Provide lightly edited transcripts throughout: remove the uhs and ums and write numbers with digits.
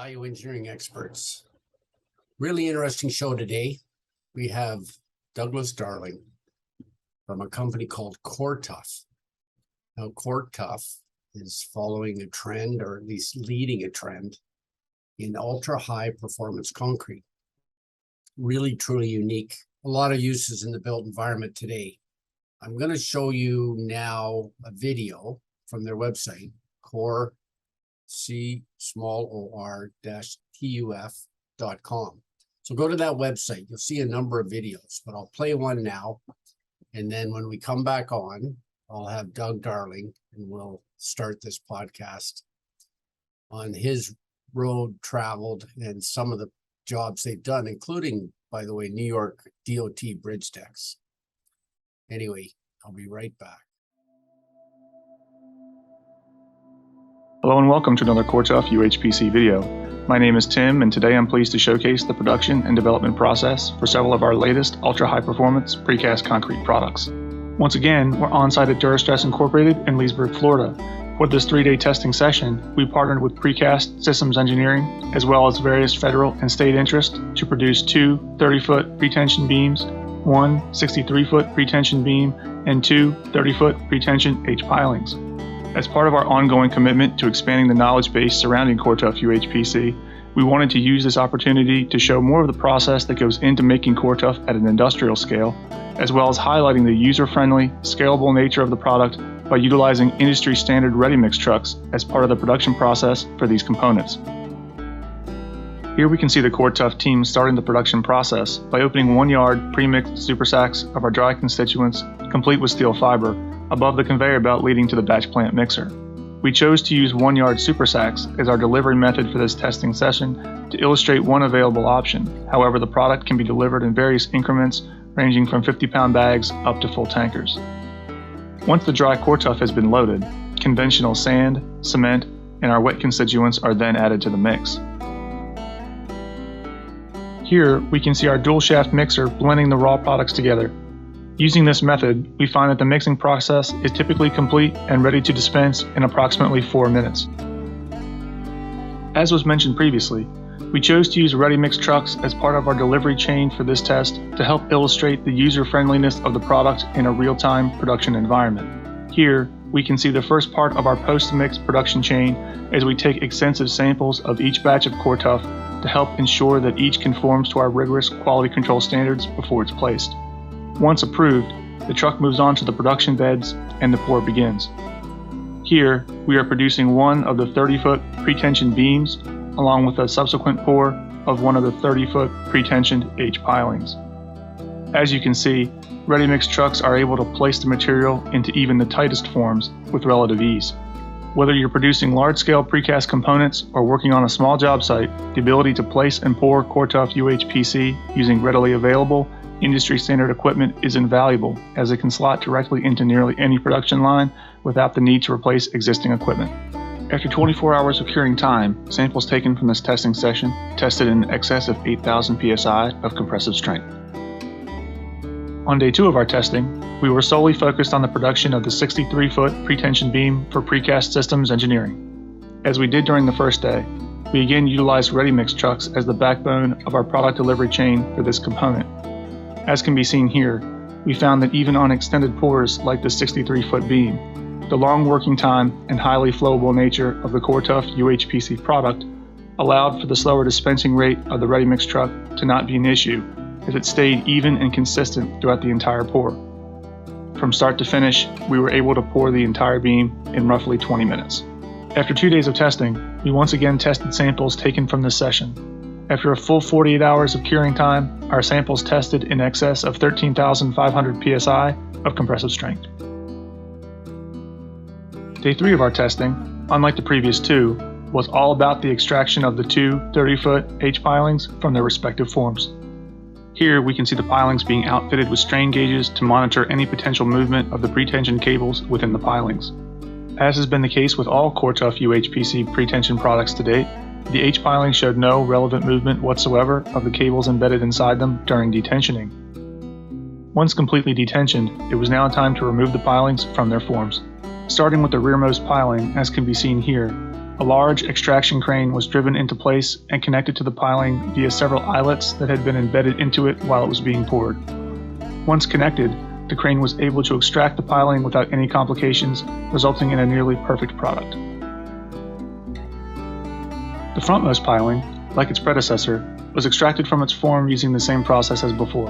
bioengineering experts. Really interesting show today. We have Douglas Darling from a company called COR-TUF. Now, COR-TUF is following a trend, or at least leading a trend, in ultra-high performance concrete. Really, truly unique. A lot of uses in the built environment today. I'm going to show you now a video from their website, COR-TUF.com. So go to that website. You'll see a number of videos, but I'll play one now. And then when we come back on, I'll have Doug Darling, and we'll start this podcast on his road traveled and some of the jobs they've done, including, by the way, New York DOT bridge decks. Anyway, I'll be right back. Hello and welcome to another COR-TUF UHPC video. My name is Tim, and today I'm pleased to showcase the production and development process for several of our latest ultra-high performance precast concrete products. Once again, we're on-site at Durastress Incorporated in Leesburg, Florida. For this 3-day testing session, we partnered with Precast Systems Engineering, as well as various federal and state interests, to produce 2 30-foot pretension beams, 1 63-foot pretension beam, and 2 30-foot pretension H-pilings. As part of our ongoing commitment to expanding the knowledge base surrounding COR-TUF UHPC, we wanted to use this opportunity to show more of the process that goes into making COR-TUF at an industrial scale, as well as highlighting the user-friendly, scalable nature of the product by utilizing industry-standard ready-mix trucks as part of the production process for these components. Here we can see the COR-TUF team starting the production process by opening 1-yard pre-mixed super sacks of our dry constituents, complete with steel fiber, above the conveyor belt leading to the batch plant mixer. We chose to use 1-yard super sacks as our delivery method for this testing session to illustrate one available option. However, the product can be delivered in various increments ranging from 50-pound bags up to full tankers. Once the dry COR-TUF has been loaded, conventional sand, cement, and our wet constituents are then added to the mix. Here we can see our dual shaft mixer blending the raw products together. Using this method, we find that the mixing process is typically complete and ready to dispense in approximately 4 minutes. As was mentioned previously, we chose to use ready-mix trucks as part of our delivery chain for this test to help illustrate the user-friendliness of the product in a real-time production environment. Here, we can see the first part of our post-mix production chain as we take extensive samples of each batch of COR-TUF to help ensure that each conforms to our rigorous quality control standards before it's placed. Once approved, the truck moves on to the production beds and the pour begins. Here, we are producing one of the 30-foot pretension beams along with a subsequent pour of one of the 30-foot pretensioned H-pilings. As you can see, ready-mix trucks are able to place the material into even the tightest forms with relative ease. Whether you're producing large-scale precast components or working on a small job site, the ability to place and pour COR-TUF UHPC using readily available industry-standard equipment is invaluable, as it can slot directly into nearly any production line without the need to replace existing equipment. After 24 hours of curing time, samples taken from this testing session tested in excess of 8,000 psi of compressive strength. On day 2 of our testing, we were solely focused on the production of the 63-foot pretension beam for Precast Systems Engineering. As we did during the first day, we again utilized ready-mix trucks as the backbone of our product delivery chain for this component. As can be seen here, we found that even on extended pours like the 63-foot beam, the long working time and highly flowable nature of the COR-TUF UHPC product allowed for the slower dispensing rate of the ready-mix truck to not be an issue, as it stayed even and consistent throughout the entire pour. From start to finish, we were able to pour the entire beam in roughly 20 minutes. After 2 days of testing, we once again tested samples taken from this session. After a full 48 hours of curing time, our samples tested in excess of 13,500 psi of compressive strength. Day 3 of our testing, unlike the previous 2, was all about the extraction of the 2 30-foot H-pilings from their respective forms. Here we can see the pilings being outfitted with strain gauges to monitor any potential movement of the pretension cables within the pilings. As has been the case with all COR-TUF UHPC pretension products to date, the H-piling showed no relevant movement whatsoever of the cables embedded inside them during detensioning. Once completely detensioned, it was now time to remove the pilings from their forms. Starting with the rearmost piling, as can be seen here, A large extraction crane was driven into place and connected to the piling via several eyelets that had been embedded into it while it was being poured. Once connected, the crane was able to extract the piling without any complications, resulting in a nearly perfect product. The frontmost piling, like its predecessor, was extracted from its form using the same process as before.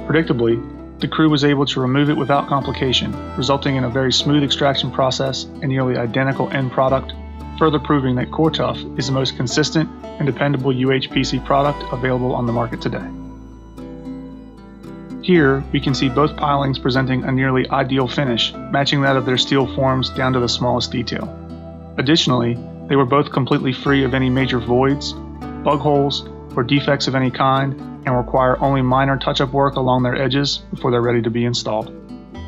Predictably, the crew was able to remove it without complication, resulting in a very smooth extraction process and nearly identical end product, further proving that COR-TUF is the most consistent and dependable UHPC product available on the market today. Here, we can see both pilings presenting a nearly ideal finish, matching that of their steel forms down to the smallest detail. Additionally, they were both completely free of any major voids, bug holes, or defects of any kind, and require only minor touch-up work along their edges before they're ready to be installed.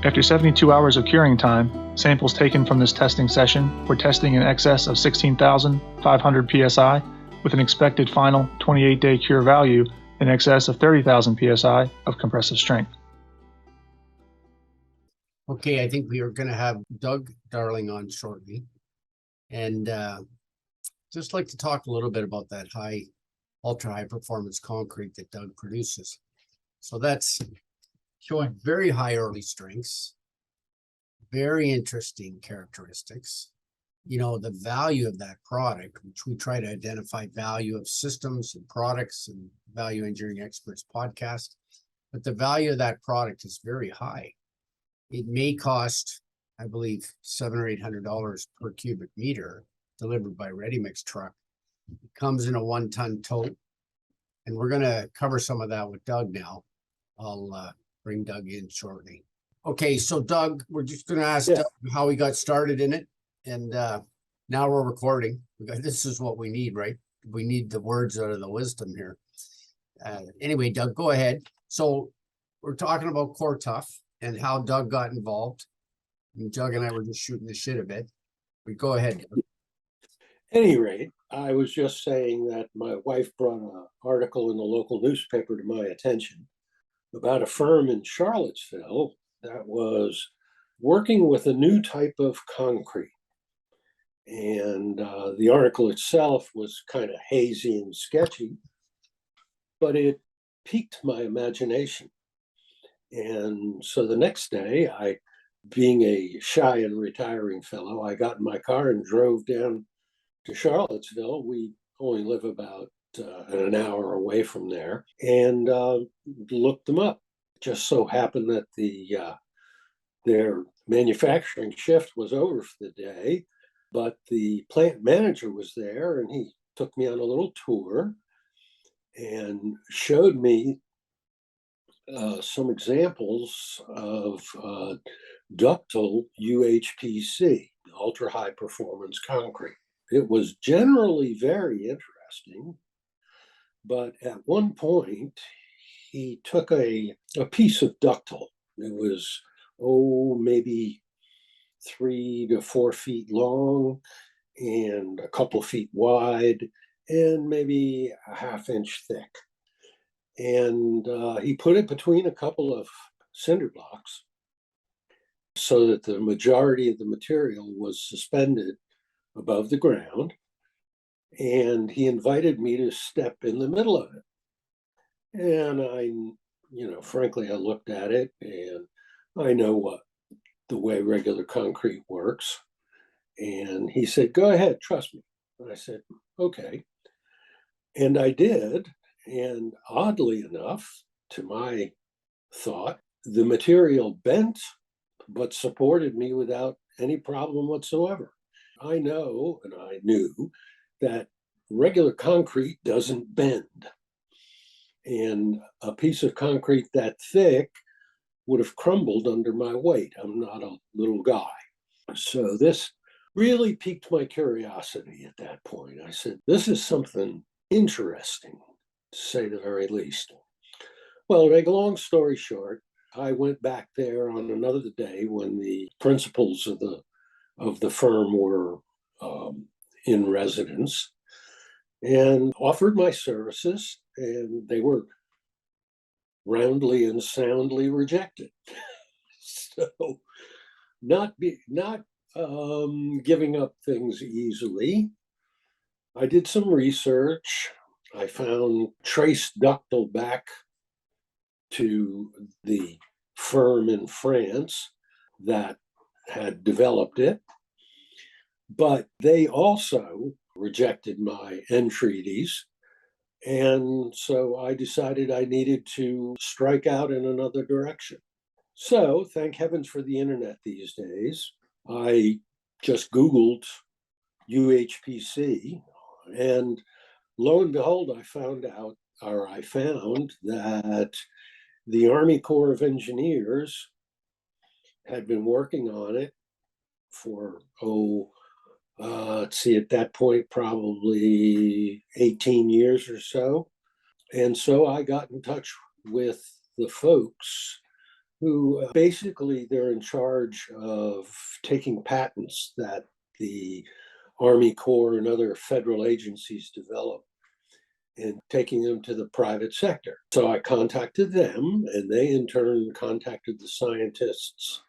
After 72 hours of curing time, samples taken from this testing session were testing in excess of 16,500 psi, with an expected final 28-day cure value in excess of 30,000 psi of compressive strength. Okay, I think we are going to have Doug Darling on shortly. And just like to talk a little bit about that ultra high performance concrete that Doug produces. So that's showing very high early strengths, very interesting characteristics. You know, the value of that product, which we try to identify value of systems and products and Value Engineering Experts podcast, but the value of that product is very high. It may cost, I believe, $700 or $800 per cubic meter delivered by ready mix truck. It comes in a 1-ton tote, and we're going to cover some of that with Doug now. I'll bring Doug in shortly. Okay, so Doug, we're just going to ask Doug how he got started in it, and now we're recording. This is what we need, right? We need the words out of the wisdom here. Anyway, Doug, go ahead. So we're talking about COR-TUF and how Doug got involved. And Doug and I were just shooting the shit a bit. But go ahead, Doug. At any rate, I was just saying that my wife brought an article in the local newspaper to my attention about a firm in Charlottesville that was working with a new type of concrete. And the article itself was kind of hazy and sketchy, but it piqued my imagination. And so the next day, being a shy and retiring fellow, I got in my car and drove down to Charlottesville. We only live about an hour away from there, and looked them up. It just so happened that their manufacturing shift was over for the day, but the plant manager was there, and he took me on a little tour and showed me some examples of ductile UHPC, ultra high performance concrete. It was generally very interesting, but at one point he took a piece of ductile. It was, maybe 3 to 4 feet long and a couple feet wide and maybe a half-inch thick. And he put it between a couple of cinder blocks so that the majority of the material was suspended above the ground. And he invited me to step in the middle of it. And frankly, I looked at it and I know the way regular concrete works. And he said, "Go ahead, trust me." And I said, "Okay." And I did. And oddly enough, to my thought, the material bent, but supported me without any problem whatsoever. I know, and I knew, that regular concrete doesn't bend. And a piece of concrete that thick would have crumbled under my weight. I'm not a little guy. So this really piqued my curiosity at that point. I said, this is something interesting, to say the very least. Well, to make a long story short, I went back there on another day when the principals of the firm were in residence and offered my services, and they were roundly and soundly rejected. So not giving up things easily, I did some research. I found trace ductile back to the firm in France that had developed it, but they also rejected my entreaties. And so I decided I needed to strike out in another direction. So thank heavens for the internet these days. I just Googled UHPC, and lo and behold, I found that the Army Corps of Engineers had been working on it for, let's see, at that point, probably 18 years or so. And so I got in touch with the folks who basically they're in charge of taking patents that the Army Corps and other federal agencies develop and taking them to the private sector. So I contacted them, and they in turn contacted the scientists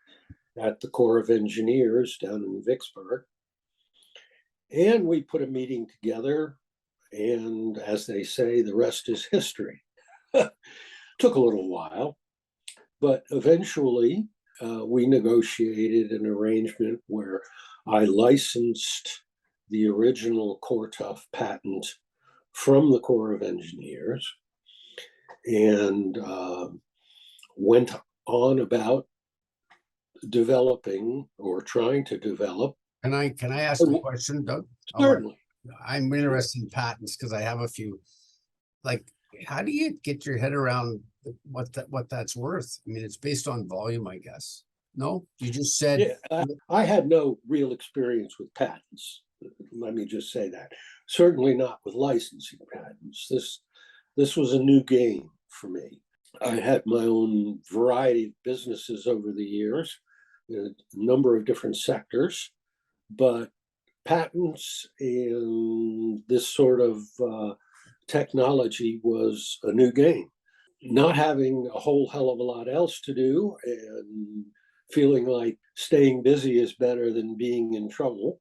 at the Corps of Engineers down in Vicksburg. And we put a meeting together, and as they say, the rest is history. Took a little while, but eventually we negotiated an arrangement where I licensed the original COR-TUF patent from the Corps of Engineers and went on about developing or trying to develop. Can I ask a question, Doug? Certainly. I'm interested in patents because I have a few. Like, how do you get your head around what that's worth? I mean, it's based on volume, I guess. No, you just said. Yeah, I had no real experience with patents. Let me just say that. Certainly not with licensing patents. This was a new game for me. I had my own variety of businesses over the years, in a number of different sectors, but patents and this sort of technology was a new game. Not having a whole hell of a lot else to do and feeling like staying busy is better than being in trouble,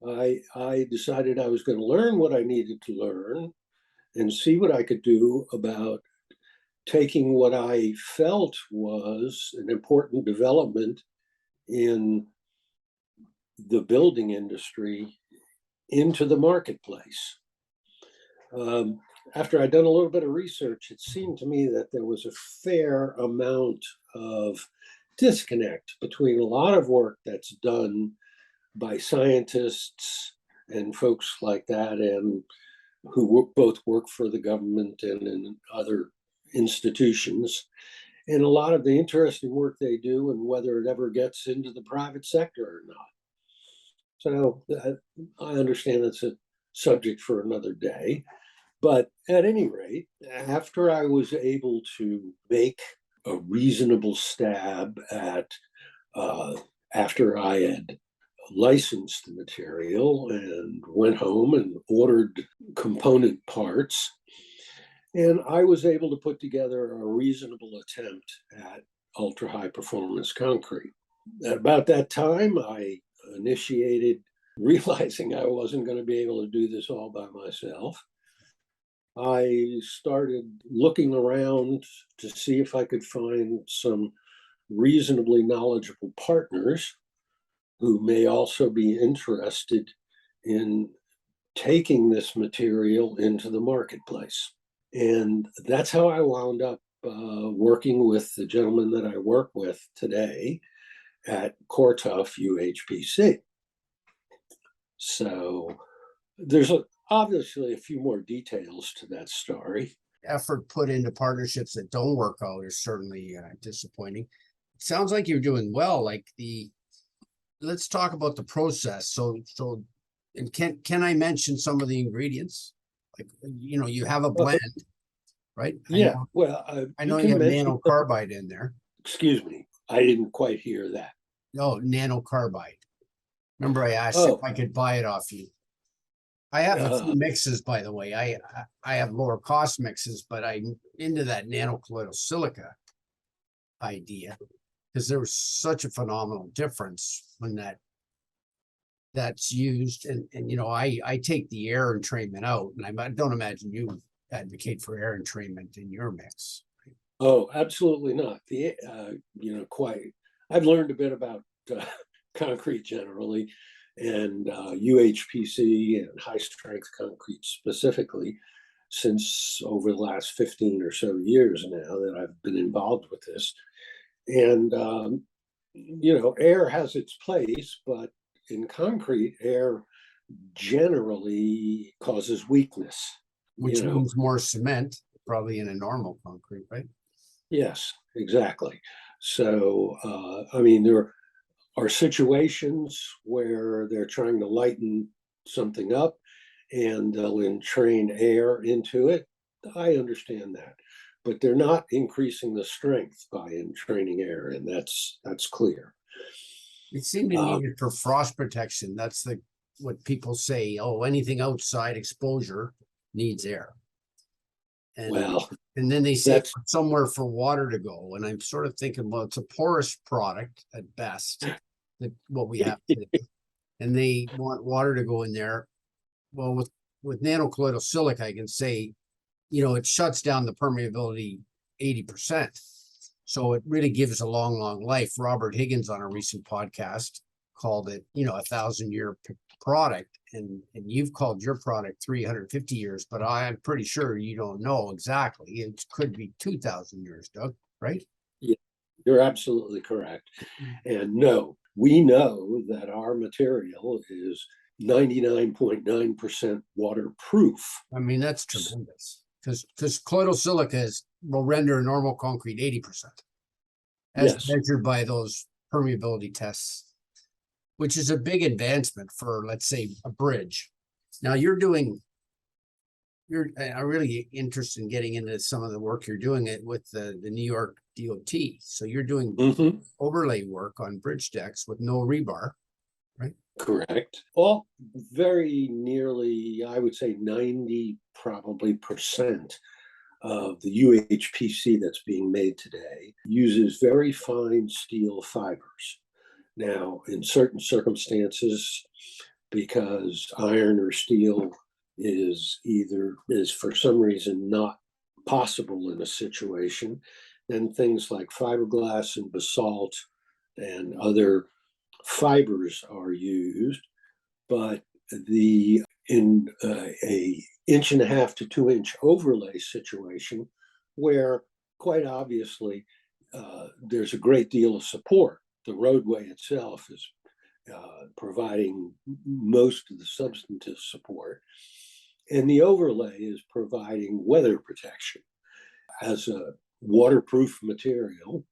I decided I was going to learn what I needed to learn and see what I could do about taking what I felt was an important development in the building industry into the marketplace. After I'd done a little bit of research, it seemed to me that there was a fair amount of disconnect between a lot of work that's done by scientists and folks like that, and who both work for the government and in other institutions, and a lot of the interesting work they do and whether it ever gets into the private sector or not. So I understand that's a subject for another day. But at any rate, after I was able to make a reasonable stab at, after I had licensed the material and went home and ordered component parts, and I was able to put together a reasonable attempt at ultra high performance concrete. At about that time, I initiated, realizing I wasn't going to be able to do this all by myself. I started looking around to see if I could find some reasonably knowledgeable partners who may also be interested in taking this material into the marketplace. And that's how I wound up working with the gentleman that I work with today at COR-TUF UHPC. So there's obviously a few more details to that story. Effort put into partnerships that don't work out is certainly disappointing. It sounds like you're doing well. Like let's talk about the process. So, and can I mention some of the ingredients? Like, you have a blend, right? Yeah. I know you have nanocarbide in there. Excuse me, I didn't quite hear that. No, nanocarbide. Remember, I asked if I could buy it off you. I have a few mixes, by the way. I have lower cost mixes, but I'm into that nanocolloidal silica idea because there was such a phenomenal difference when that that's used, and you know, I take the air entrainment out, and I don't imagine you advocate for air entrainment in your mix. Oh, absolutely not. I've learned a bit about concrete generally, and UHPC and high strength concrete specifically, since over the last 15 or so years now that I've been involved with this. And air has its place, but in concrete, air generally causes weakness. Which means more cement, probably in a normal concrete, right? Yes, exactly. So, I mean, there are situations where they're trying to lighten something up and they'll entrain air into it. I understand that, but they're not increasing the strength by entraining air, and that's clear. It seemed to me that for frost protection, that's what people say. Oh, anything outside exposure needs air. And then they say somewhere for water to go. And I'm sort of thinking, well, it's a porous product at best, what we have today. And they want water to go in there. Well, with nanocolloidal silica, I can say, you know, it shuts down the permeability 80%. So it really gives a long, long life. Robert Higgins on a recent podcast called it, you know, 1,000-year product. And you've called your product 350 years, but I'm pretty sure you don't know exactly. It could be 2,000 years, Doug, right? Yeah, you're absolutely correct. And no, we know that our material is 99.9% waterproof. I mean, that's tremendous, because colloidal silica will render a normal concrete 80%, as measured by those permeability tests, which is a big advancement for, let's say, a bridge. Now I'm really interested in getting into some of the work you're doing it with the New York DOT. So you're doing overlay work on bridge decks with no rebar, right? Correct. All very nearly, I would say 90 probably percent of the UHPC that's being made today uses very fine steel fibers. Now, in certain circumstances, because iron or steel is for some reason not possible in a situation, then things like fiberglass and basalt and other fibers are used. But in a 1.5 to 2 inch overlay situation, where quite obviously there's a great deal of support. The roadway itself is providing most of the substantive support, and the overlay is providing weather protection as a waterproof material,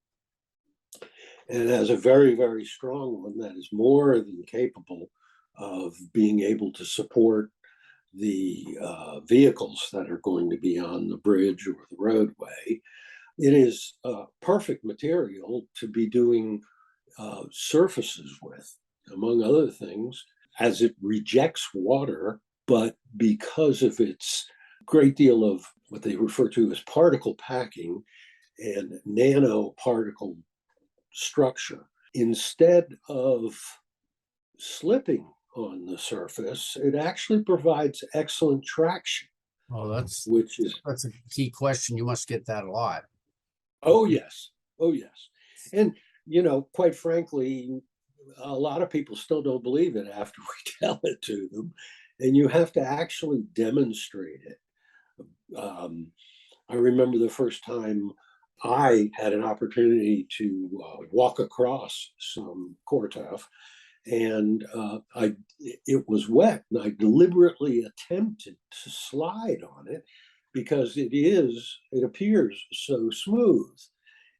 and as a very, very strong one that is more than capable of being able to support the vehicles that are going to be on the bridge or the roadway. It is a perfect material to be doing surfaces with, among other things, as it rejects water, but because of its great deal of what they refer to as particle packing and nanoparticle structure, instead of slipping on the surface, it actually provides excellent traction. Oh, that's a key question. You must get that a lot. Oh, yes. Oh, yes. And, you know, quite frankly, a lot of people still don't believe it after we tell it to them. And you have to actually demonstrate it. I remember the first time I had an opportunity to walk across some COR-TUF, and it was wet, and I deliberately attempted to slide on it because it appears so smooth.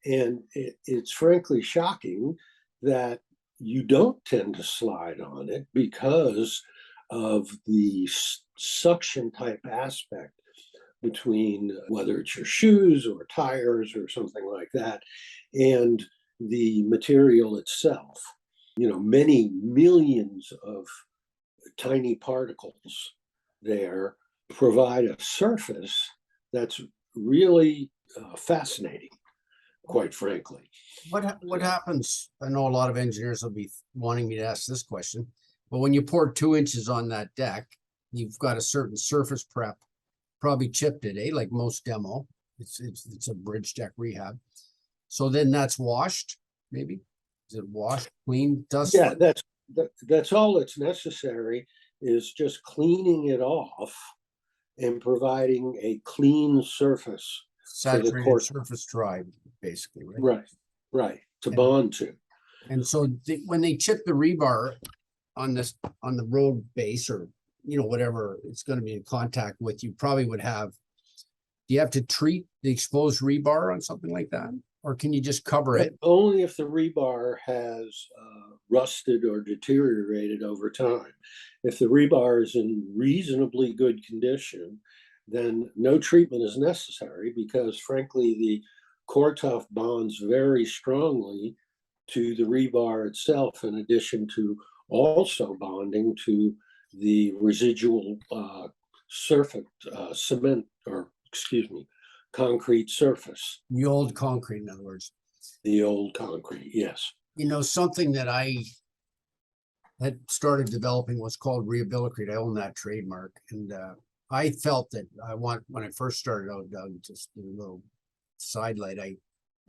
And it's frankly shocking that you don't tend to slide on it because of the suction type aspect between whether it's your shoes or tires or something like that, and the material itself. You know, many millions of tiny particles there provide a surface that's really fascinating, quite frankly. What happens? I know a lot of engineers will be wanting me to ask this question. But when you pour 2 inches on that deck, you've got a certain surface prep, probably chipped it, eh? Like most demo. It's a bridge deck rehab. So then that's washed, maybe? Is it washed, clean, dust? Yeah, that's all that's necessary, is just cleaning it off and providing a clean surface for the Saturated core. surface dry, basically, right? Right, right, to bond to. And so when they chip the rebar on the road base, or whatever it's going to be in contact with, you probably would have. Do you have to treat the exposed rebar on something like that, or can you just cover it? Only if the rebar has rusted or deteriorated over time. If the rebar is in reasonably good condition, then no treatment is necessary, because frankly, the COR-TUF bonds very strongly to the rebar itself, in addition to also bonding to the residual surface cement, or excuse me, concrete surface. The old concrete, in other words. The old concrete, yes. Something that I had started developing was called Rehabilicrete. I own that trademark, and I felt that when I first started out, Doug, just a little sidelight, I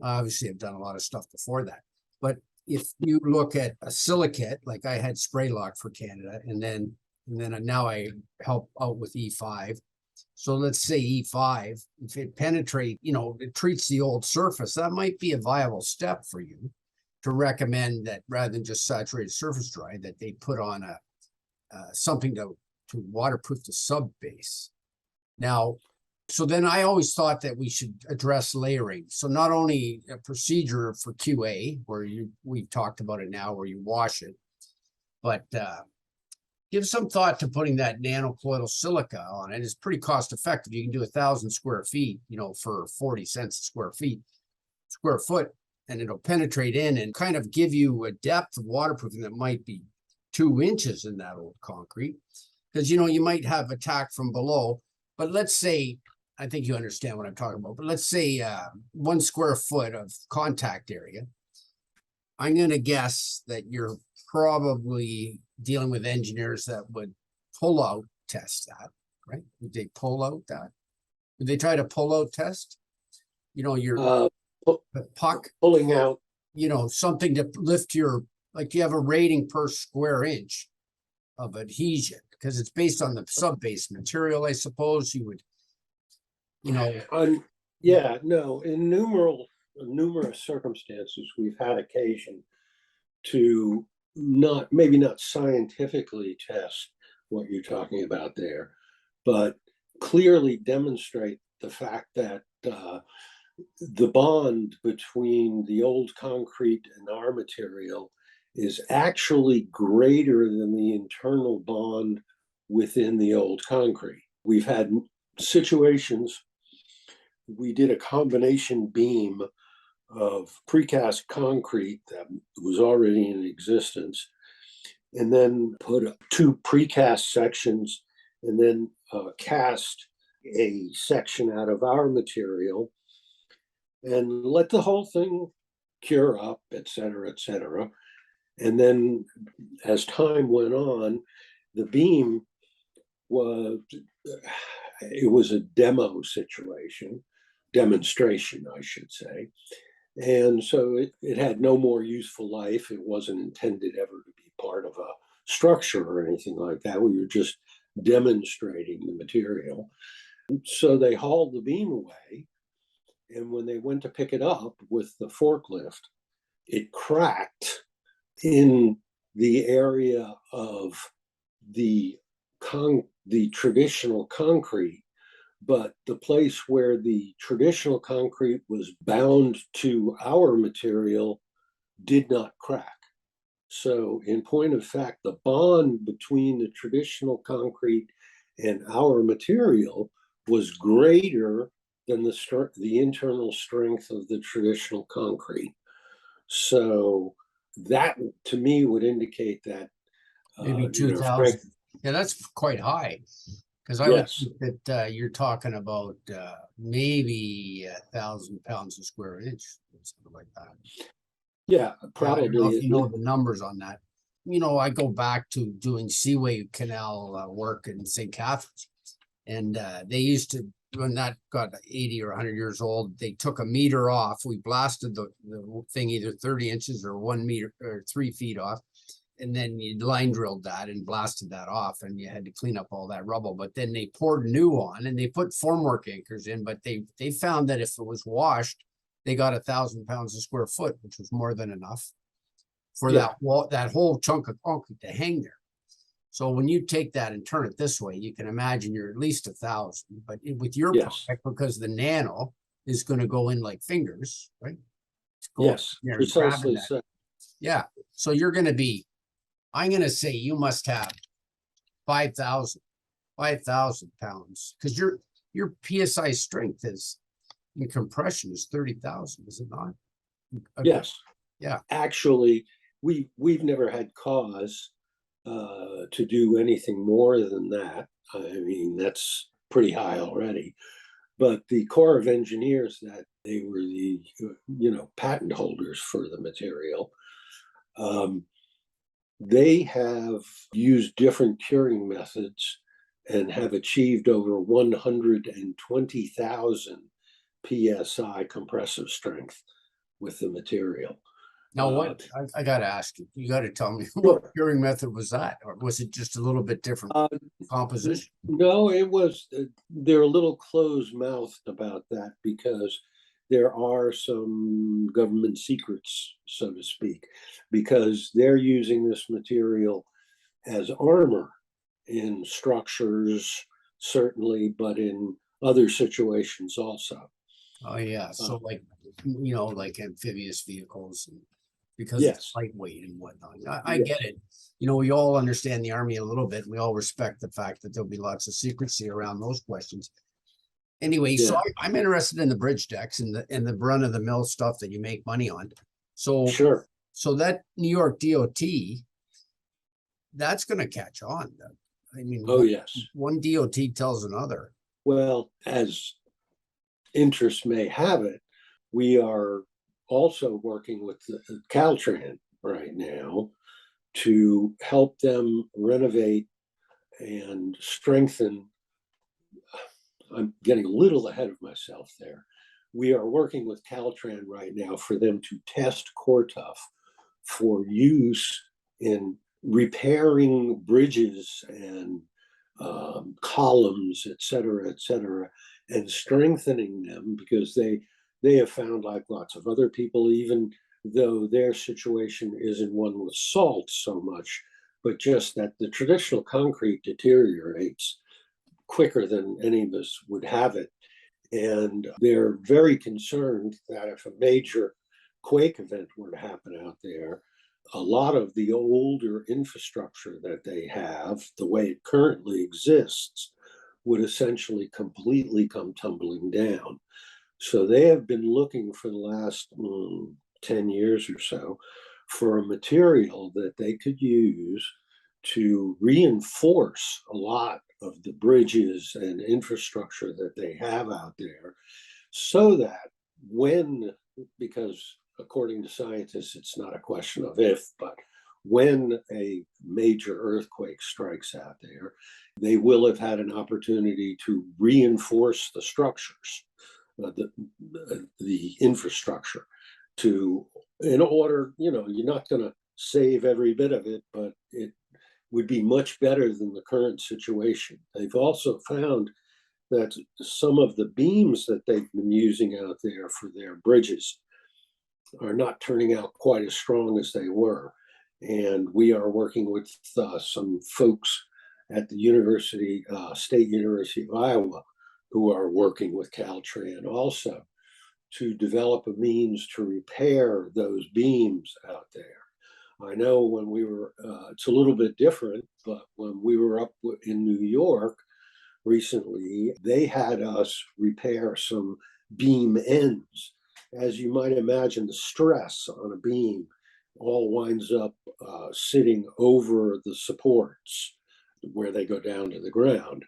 obviously have done a lot of stuff before that, but if you look at a silicate, like I had Spray Lock for Canada, and then now I help out with E5. So let's say E5, if it penetrates, it treats the old surface, that might be a viable step for you to recommend, that rather than just saturated surface dry, that they put on something to waterproof the sub base. Now, so then I always thought that we should address layering. So not only a procedure for QA, where we've talked about it now, where you wash it, but give some thought to putting that nanocolloidal silica on it. It's pretty cost effective. You can do 1,000 square feet, for 40 cents a square foot, and it'll penetrate in and kind of give you a depth of waterproofing that might be 2 inches in that old concrete. Because, you might have attack from below, but let's say, I think you understand what I'm talking about, but let's say 1 square foot of contact area. I'm going to guess that you're probably dealing with engineers that would pull out test that, right? Would they pull out that? Would they try to pull out test? Your puck Pulling out. Something to lift like you have a rating per square inch of adhesion, because it's based on the sub-base material, I suppose you would, Yeah, no, in numerous circumstances, we've had occasion to maybe not scientifically test what you're talking about there, but clearly demonstrate the fact that the bond between the old concrete and our material is actually greater than the internal bond within the old concrete. We've had situations, we did a combination beam of precast concrete that was already in existence, and then put 2 precast sections, and then cast a section out of our material, and let the whole thing cure up, et cetera, et cetera. And then as time went on, the beam it was a demonstration, I should say. And so it had no more useful life. It wasn't intended ever to be part of a structure or anything like that. We were just demonstrating the material. So they hauled the beam away, and when they went to pick it up with the forklift, it cracked in the area of the traditional concrete, but the place where the traditional concrete was bound to our material did not crack. So in point of fact, the bond between the traditional concrete and our material was greater than the internal strength of the traditional concrete. So that, to me, would indicate that maybe 2,000. Yeah, that's quite high. Because I would think that you're talking about maybe 1,000 pounds a square inch, something like that. Yeah, probably. I don't know if you know the numbers on that. I go back to doing Seaway Canal work in St. Catharines. And they used to, when that got 80 or 100 years old, they took a meter off. We blasted the thing either 30 inches or 1 meter or 3 feet off. And then you line drilled that and blasted that off, and you had to clean up all that rubble. But then they poured new on and they put formwork anchors in, but they found that if it was washed, they got 1,000 pounds a square foot, which was more than enough for that wall, that whole chunk of concrete to hang there. So when you take that and turn it this way, you can imagine you're at least 1,000. But with your product, because the nano is going to go in like fingers, right? Yes, precisely so. Yeah. So you're going to be, I'm going to say you must have 5,000 pounds, because your PSI strength is in compression is 30,000, is it not? Yes. Yeah. Actually, we've never had cause to do anything more than that. I mean, that's pretty high already. But the Corps of Engineers, that they were the patent holders for the material, they have used different curing methods and have achieved over 120,000 psi compressive strength with the material. Now, what I got to ask you, you got to tell me Sure. what curing method was that, or was it just a little bit different composition? No, it was. They're a little closed-mouthed about that because there are some government secrets, so to speak, because they're using this material as armor in structures, certainly, but in other situations also. Oh yeah, so like like amphibious vehicles, and because Yes. it's lightweight and whatnot. I get it. We all understand the Army a little bit. We all respect the fact that there'll be lots of secrecy around those questions. Anyway, so I'm interested in the bridge decks and the run of the mill stuff that you make money on. So sure. So that New York DOT, that's going to catch on. I mean, one DOT tells another. Well, as interest may have it, we are also working with Caltrans right now to help them renovate and strengthen. I'm getting a little ahead of myself there. We are working with Caltrans right now for them to test COR-TUF for use in repairing bridges and columns, et cetera, and strengthening them, because they have found, like lots of other people, even though their situation isn't one with salt so much, but just that the traditional concrete deteriorates quicker than any of us would have it. And they're very concerned that if a major quake event were to happen out there, a lot of the older infrastructure that they have, the way it currently exists, would essentially completely come tumbling down. So they have been looking for the last 10 years or so for a material that they could use to reinforce a lot of the bridges and infrastructure that they have out there, so that because according to scientists, it's not a question of if, but when a major earthquake strikes out there, they will have had an opportunity to reinforce the structures, the infrastructure, in order, you're not going to save every bit of it, but it would be much better than the current situation. They've also found that some of the beams that they've been using out there for their bridges are not turning out quite as strong as they were. And we are working with some folks at the State University of Iowa, who are working with Caltrans also to develop a means to repair those beams out there. I know when we were, it's a little bit different, but when we were up in New York recently, they had us repair some beam ends. As you might imagine, the stress on a beam all winds up sitting over the supports where they go down to the ground.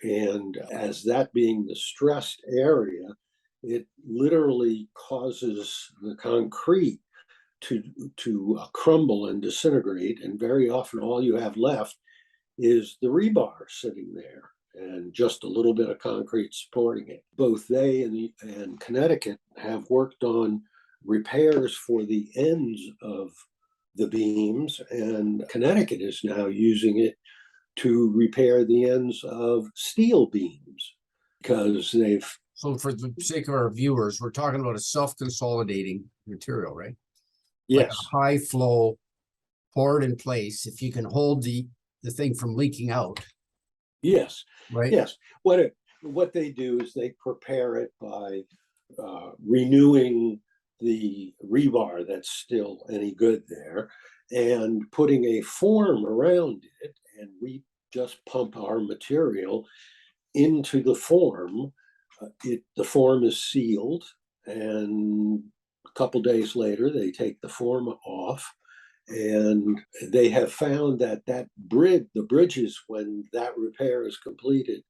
And as that being the stressed area, it literally causes the concrete to crumble and disintegrate, and very often all you have left is the rebar sitting there and just a little bit of concrete supporting it. Both they and Connecticut have worked on repairs for the ends of the beams, and Connecticut is now using it to repair the ends of steel beams because they've. So for the sake of our viewers, we're talking about a self-consolidating material, right? Yes. Like a high flow, poured in place. If you can hold the thing from leaking out. Yes. Right. Yes. What they do is they prepare it by renewing the rebar that's still any good there and putting a form around it, and we just pump our material into the form. The form is sealed, and a couple days later they take the form off, and they have found that the bridges, when that repair is completed,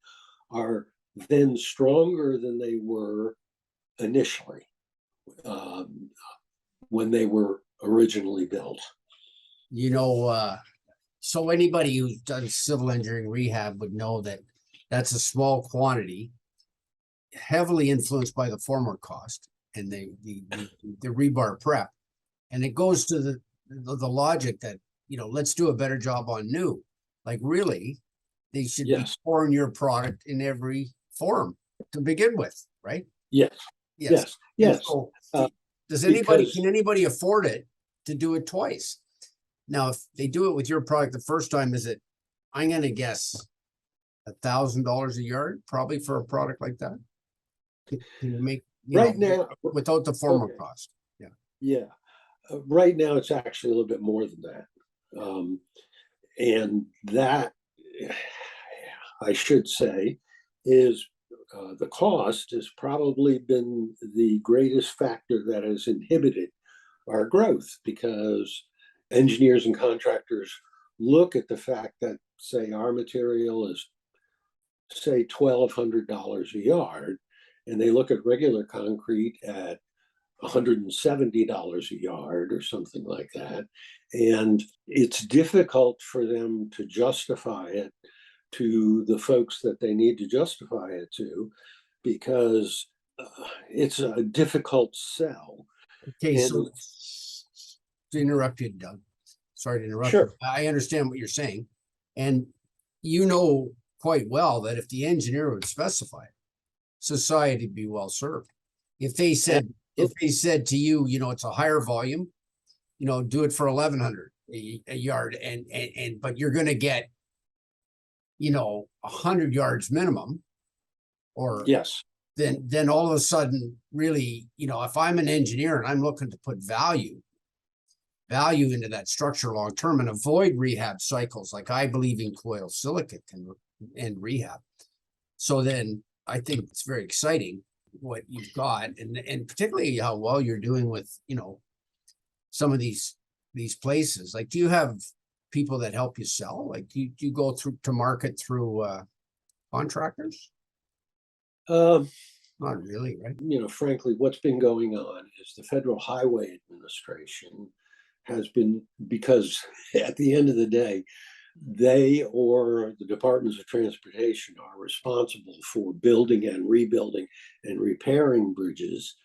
are then stronger than they were initially when they were originally built. So anybody who's done civil engineering rehab would know that that's a small quantity, heavily influenced by the former cost and the rebar prep. And it goes to the logic that, let's do a better job on new. Like really, they should be pouring your product in every form to begin with, right? Yes. So, can anybody afford it to do it twice? Now, if they do it with your product the first time, I'm going to guess $1,000 a yard, probably for a product like that? Can you make, now without the former cost? Yeah. Right now, it's actually a little bit more than that. And that, I should say, is the cost has probably been the greatest factor that has inhibited our growth, because engineers and contractors look at the fact that, say, our material is, say, $1,200 a yard, and they look at regular concrete at $170 a yard or something like that. And it's difficult for them to justify it to the folks that they need to justify it to, because it's a difficult sell. Okay, so to interrupt you, Doug, sorry to interrupt you. I understand what you're saying. And you know quite well that if the engineer would specify it, society would be well served. If they said to you, it's a higher volume, do it for 1,100 a yard, but you're going to get, 100 yards minimum, or yes, then all of a sudden, really, if I'm an engineer and I'm looking to put value into that structure long term and avoid rehab cycles, like I believe in coil silicate and rehab. So then I think it's very exciting what you've got, and particularly how well you're doing with some of these places. Like, do you have people that help you sell? Like, do you go through to market through contractors? Not really, right? Frankly, what's been going on is the Federal Highway Administration has been, because at the end of the day, they or the Departments of Transportation are responsible for building and rebuilding and repairing bridges.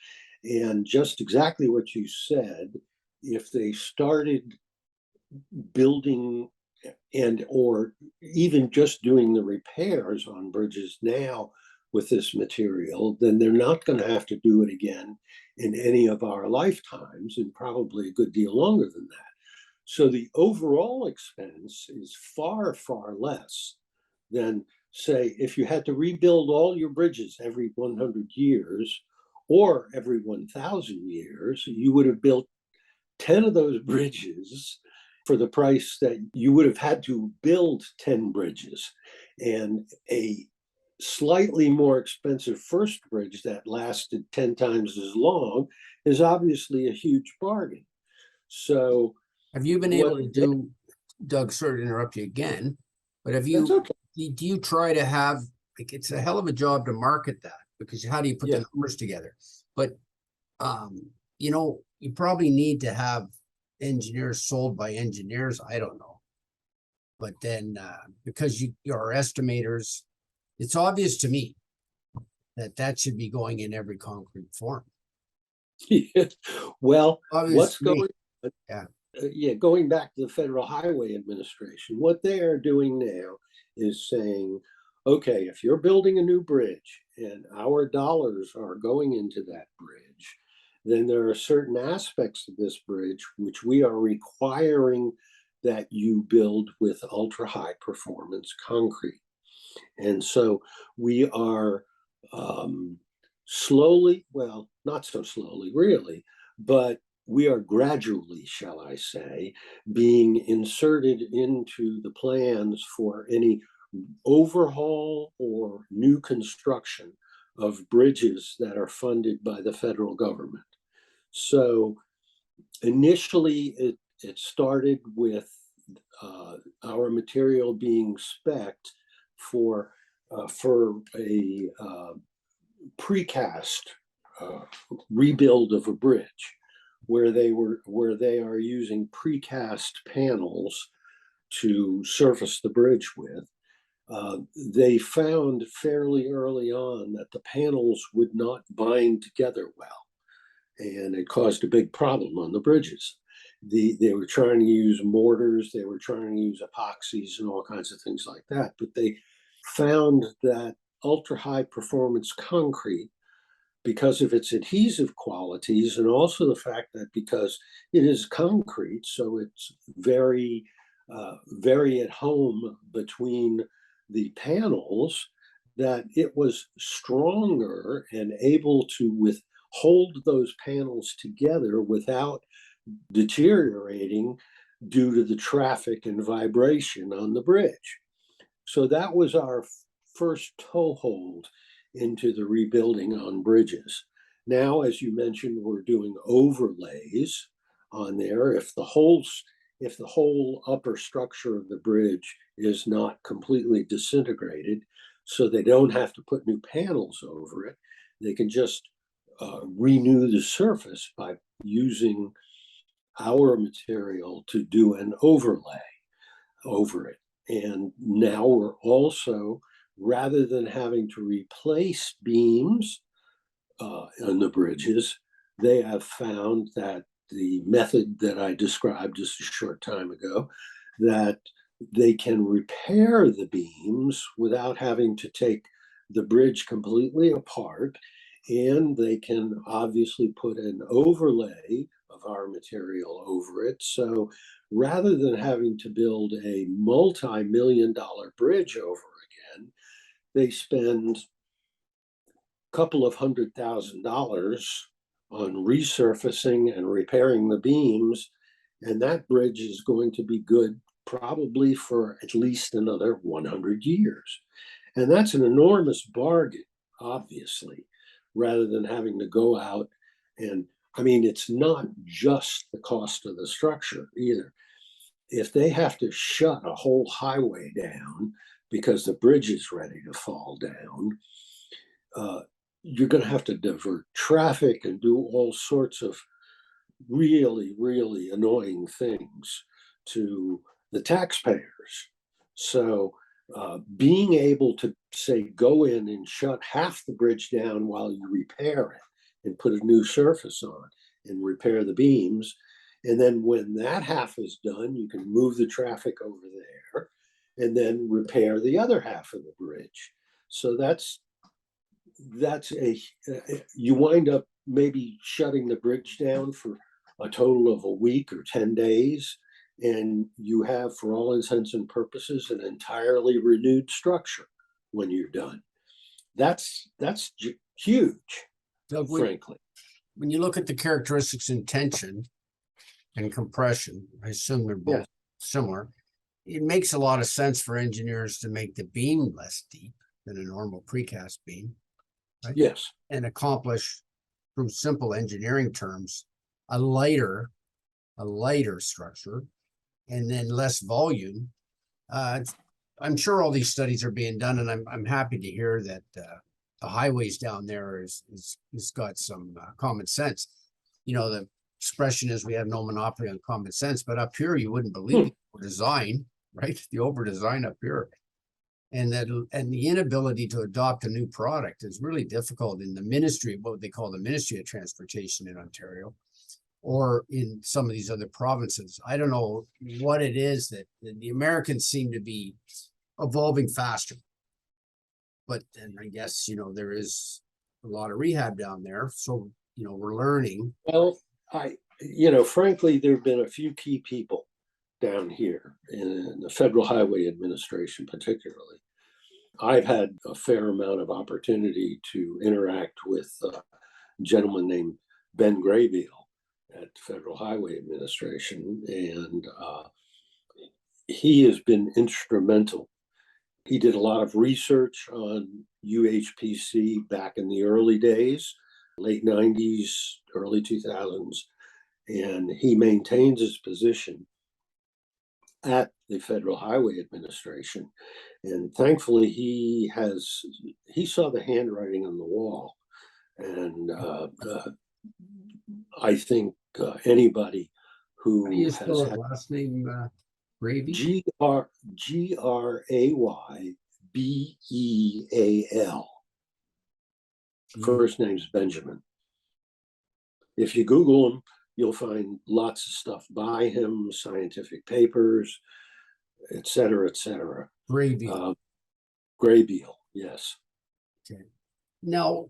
And just exactly what you said, if they started building or even just doing the repairs on bridges now with this material, then they're not going to have to do it again in any of our lifetimes, and probably a good deal longer than that. So the overall expense is far, far less than, say, if you had to rebuild all your bridges every 100 years or every 1,000 years, you would have built 10 of those bridges for the price that you would have had to build 10 bridges. And a slightly more expensive first bridge that lasted 10 times as long is obviously a huge bargain. So have you been able to do, Doug, sorry to interrupt you again, but do you try to have, like, it's a hell of a job to market that, because how do you put the numbers together? But you probably need to have engineers sold by engineers, I don't know. But then because you're estimators, it's obvious to me that that should be going in every concrete form. Well, Obvious what's to me. going Yeah. yeah, going back to the Federal Highway Administration, what they are doing now is saying, okay, if you're building a new bridge and our dollars are going into that bridge, then there are certain aspects of this bridge which we are requiring that you build with ultra high performance concrete. And so we are slowly, well, not so slowly, really, but we are gradually, shall I say, being inserted into the plans for any overhaul or new construction of bridges that are funded by the federal government. So initially, it started with our material being spec'd for a precast rebuild of a bridge, where they are using precast panels to surface the bridge with. They found fairly early on that the panels would not bind together well, and it caused a big problem on the bridges. They were trying to use mortars, they were trying to use epoxies and all kinds of things like that, but they found that ultra high performance concrete, because of its adhesive qualities, and also the fact that because it is concrete, so it's very at home between the panels, that it was stronger and able to hold those panels together without deteriorating due to the traffic and vibration on the bridge. So that was our first toehold into the rebuilding on bridges. Now, as you mentioned, we're doing overlays on there. If the whole upper structure of the bridge is not completely disintegrated, so they don't have to put new panels over it, they can just renew the surface by using our material to do an overlay over it. And now we're also, rather than having to replace beams on the bridges, they have found that the method that I described just a short time ago, that they can repair the beams without having to take the bridge completely apart, and they can obviously put an overlay of our material over it. So rather than having to build a multi-million-dollar bridge over again, they spend a couple of $100,000 on resurfacing and repairing the beams, and that bridge is going to be good probably for at least another 100 years. And that's an enormous bargain, obviously, rather than having to go out and, I mean, it's not just the cost of the structure either. If they have to shut a whole highway down because the bridge is ready to fall down, you're going to have to divert traffic and do all sorts of really, really annoying things to the taxpayers. So being able to, say, go in and shut half the bridge down while you repair it and put a new surface on and repair the beams, and then when that half is done, you can move the traffic over there and then repair the other half of the bridge. So that's you wind up maybe shutting the bridge down for a total of a week or 10 days, and you have, for all intents and purposes, an entirely renewed structure when you're done. That's huge, So frankly. when you look at the characteristics in tension and compression, I assume they're both similar. It makes a lot of sense for engineers to make the beam less deep than a normal precast beam, right? Yes. And accomplish, through simple engineering terms, a lighter structure, and then less volume. I'm sure all these studies are being done, and I'm happy to hear that the highways down there is got some common sense. You know, expression is we have no monopoly on common sense, but up here you wouldn't believe it. Design, right? The over design up here. And the inability to adopt a new product is really difficult in the ministry, what they call the Ministry of Transportation in Ontario, or in some of these other provinces. I don't know what it is that the Americans seem to be evolving faster. But then I guess, there is a lot of rehab down there. So, we're learning. Well, frankly, there have been a few key people down here in the Federal Highway Administration, particularly. I've had a fair amount of opportunity to interact with a gentleman named Ben Graybeal at Federal Highway Administration, and he has been instrumental. He did a lot of research on UHPC back in the early days, late 90s, early 2000s, and he maintains his position at the Federal Highway Administration. And thankfully, he saw the handwriting on the wall. And I think anybody who How do you has spell his had last name? Gravy? Graybeal. First name's Benjamin. If you Google him, you'll find lots of stuff by him, scientific papers, et cetera, et cetera. Graybeal. Graybeal, yes. Okay. Now,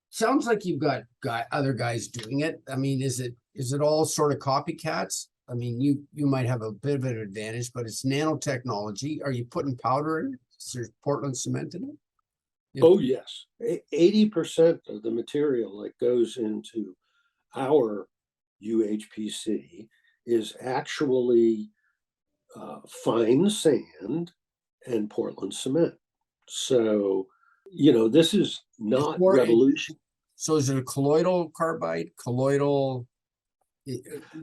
sounds like you've got other guys doing it. I mean, is it all sort of copycats? I mean, you might have a bit of an advantage, but it's nanotechnology. Are you putting powder in it? Is there Portland cement in it? Oh, yes. 80% of the material that goes into our UHPC is actually fine sand and Portland cement. So, this is not revolution. So is it a colloidal carbide? Colloidal?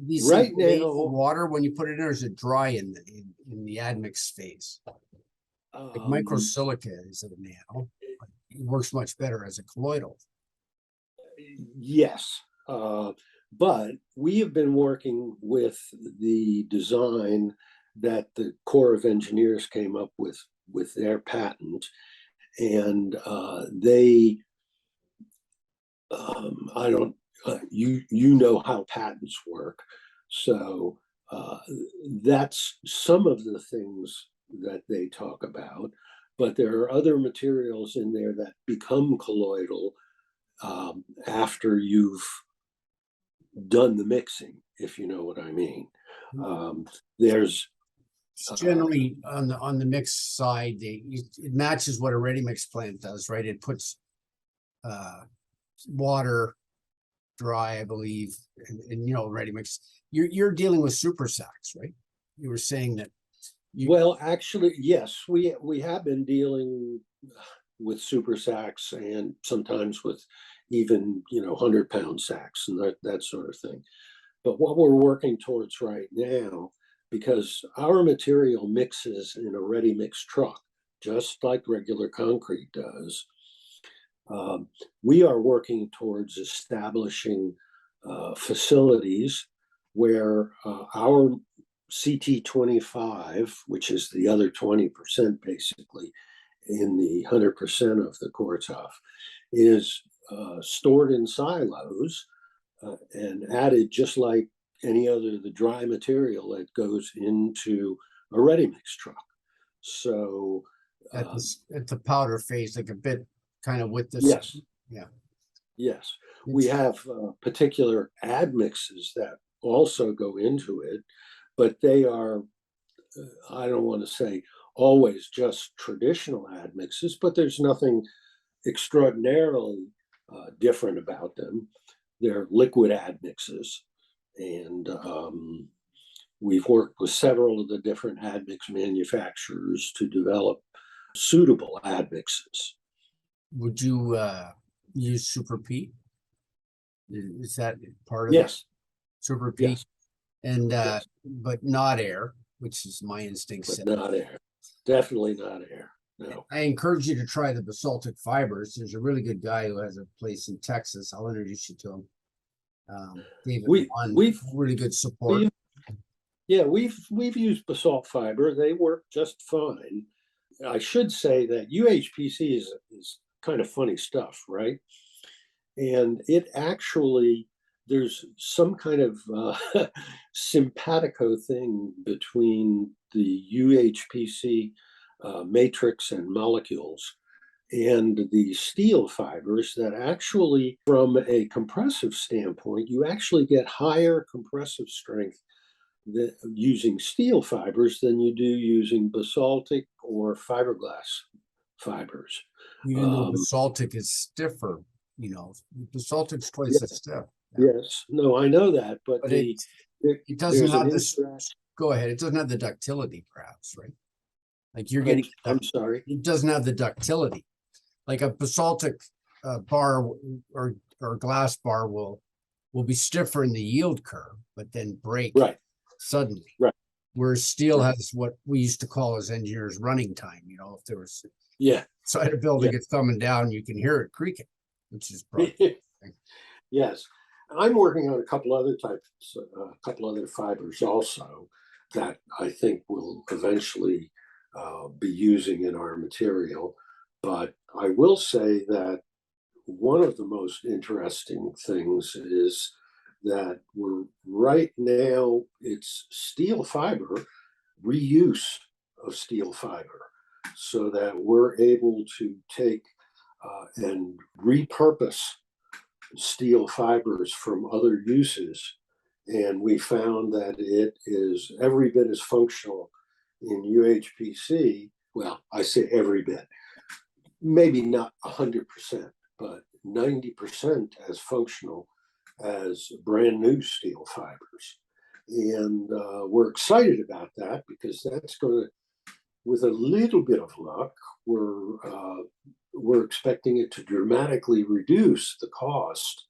These right now, water when you put it in, or is it dry in the admix phase? Like microsilica is a nano. It works much better as a colloidal. Yes. But we have been working with the design that the Corps of Engineers came up with their patent. And they, I don't, you know how patents work. So that's some of the things that they talk about. But there are other materials in there that become colloidal after you've done the mixing, if you know what I mean. There's generally on the mix side, it matches what a ready mix plant does, right? It puts water, dry, I believe, and ready mix. You're dealing with super sacks, right? You were saying that. Well, actually, yes, we have been dealing with super sacks and sometimes with even 100-pound sacks and that sort of thing. But what we're working towards right now, because our material mixes in a ready mix truck, just like regular concrete does, we are working towards establishing facilities where our CT25, which is the other 20% basically in the 100% of the COR-TUF, is stored in silos and added just like any other the dry material that goes into a ready mix truck. So at the powder phase, like a bit kind of with this. Yes. Yeah. Yes. We have particular admixes that also go into it, but they are, I don't want to say always just traditional admixes, but there's nothing extraordinarily different about them. They're liquid admixes. And we've worked with several of the different admix manufacturers to develop suitable admixes. Would you use Super P? Is that part of Yes. it? Super P? Yes. And Yes. but not air, which is my instinct. But not air. Definitely not air. No. I encourage you to try the basaltic fibers. There's a really good guy who has a place in Texas. I'll introduce you to him. David We- Bond, we've- really good support. Yeah, we've used basalt fiber. They work just fine. I should say that UHPC is kind of funny stuff, right? And it actually, there's some kind of simpatico thing between the UHPC matrix and molecules and the steel fibers that actually, from a compressive standpoint, you actually get higher compressive strength using steel fibers than you do using basaltic or fiberglass fibers. Even though basaltic is stiffer, basaltic's twice as stiff. Yes, no, I know that, but But it doesn't there's have an this. Go ahead. It doesn't have the ductility, perhaps, right? Like you're getting. I'm sorry. It doesn't have the ductility, like a basaltic bar or glass bar will be stiffer in the yield curve, but then break Right. suddenly. Right. Whereas steel Right. has what we used to call as engineers running time. If there was side of building it's coming down, you can hear it creaking, which is probably Yes, I'm working on a couple other types, a couple other fibers also that I think will eventually be using in our material. But I will say that one of the most interesting things is that we're right now, it's steel fiber, reuse of steel fiber, so that we're able to take and repurpose steel fibers from other uses. And we found that it is every bit as functional in UHPC. Well, I say every bit, maybe not 100%, but 90% as functional as brand new steel fibers. And we're excited about that because that's going to, with a little bit of luck, we're expecting it to dramatically reduce the cost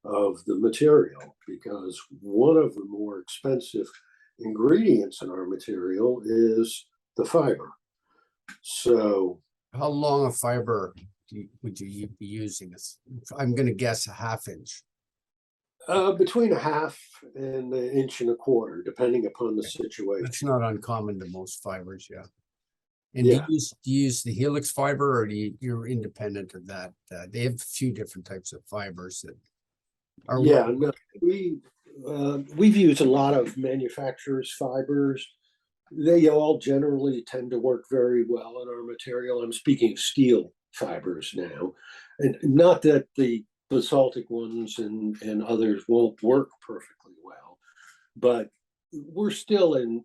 of the material, because one of the more expensive ingredients in our material is the fiber. So how long a fiber would you be using? I'm going to guess a 1/2 inch. Between a 1/2 and 1.25 inches, depending upon the situation. That's not uncommon to most fibers, yeah. And Yeah. do you use the helix fiber, or you're independent of that? They have a few different types of fibers that are. Yeah, no, we've used a lot of manufacturers' fibers. They all generally tend to work very well in our material. I'm speaking of steel fibers now, and not that the basaltic ones and others won't work perfectly well, but we're still in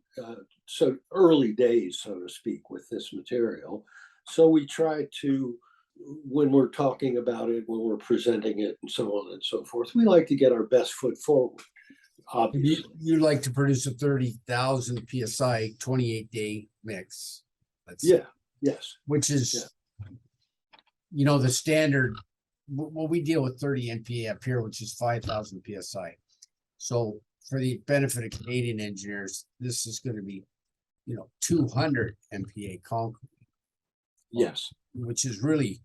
so early days, so to speak, with this material. So we try to, when we're talking about it, when we're presenting it, and so on and so forth, we like to get our best foot forward. Obviously, you like to produce a 30,000 psi 28-day mix. Yes, which is the standard. Well, we deal with 30 MPa up here, which is 5,000 psi. So for the benefit of Canadian engineers, this is going to be 200 MPa concrete. Yes, which is really,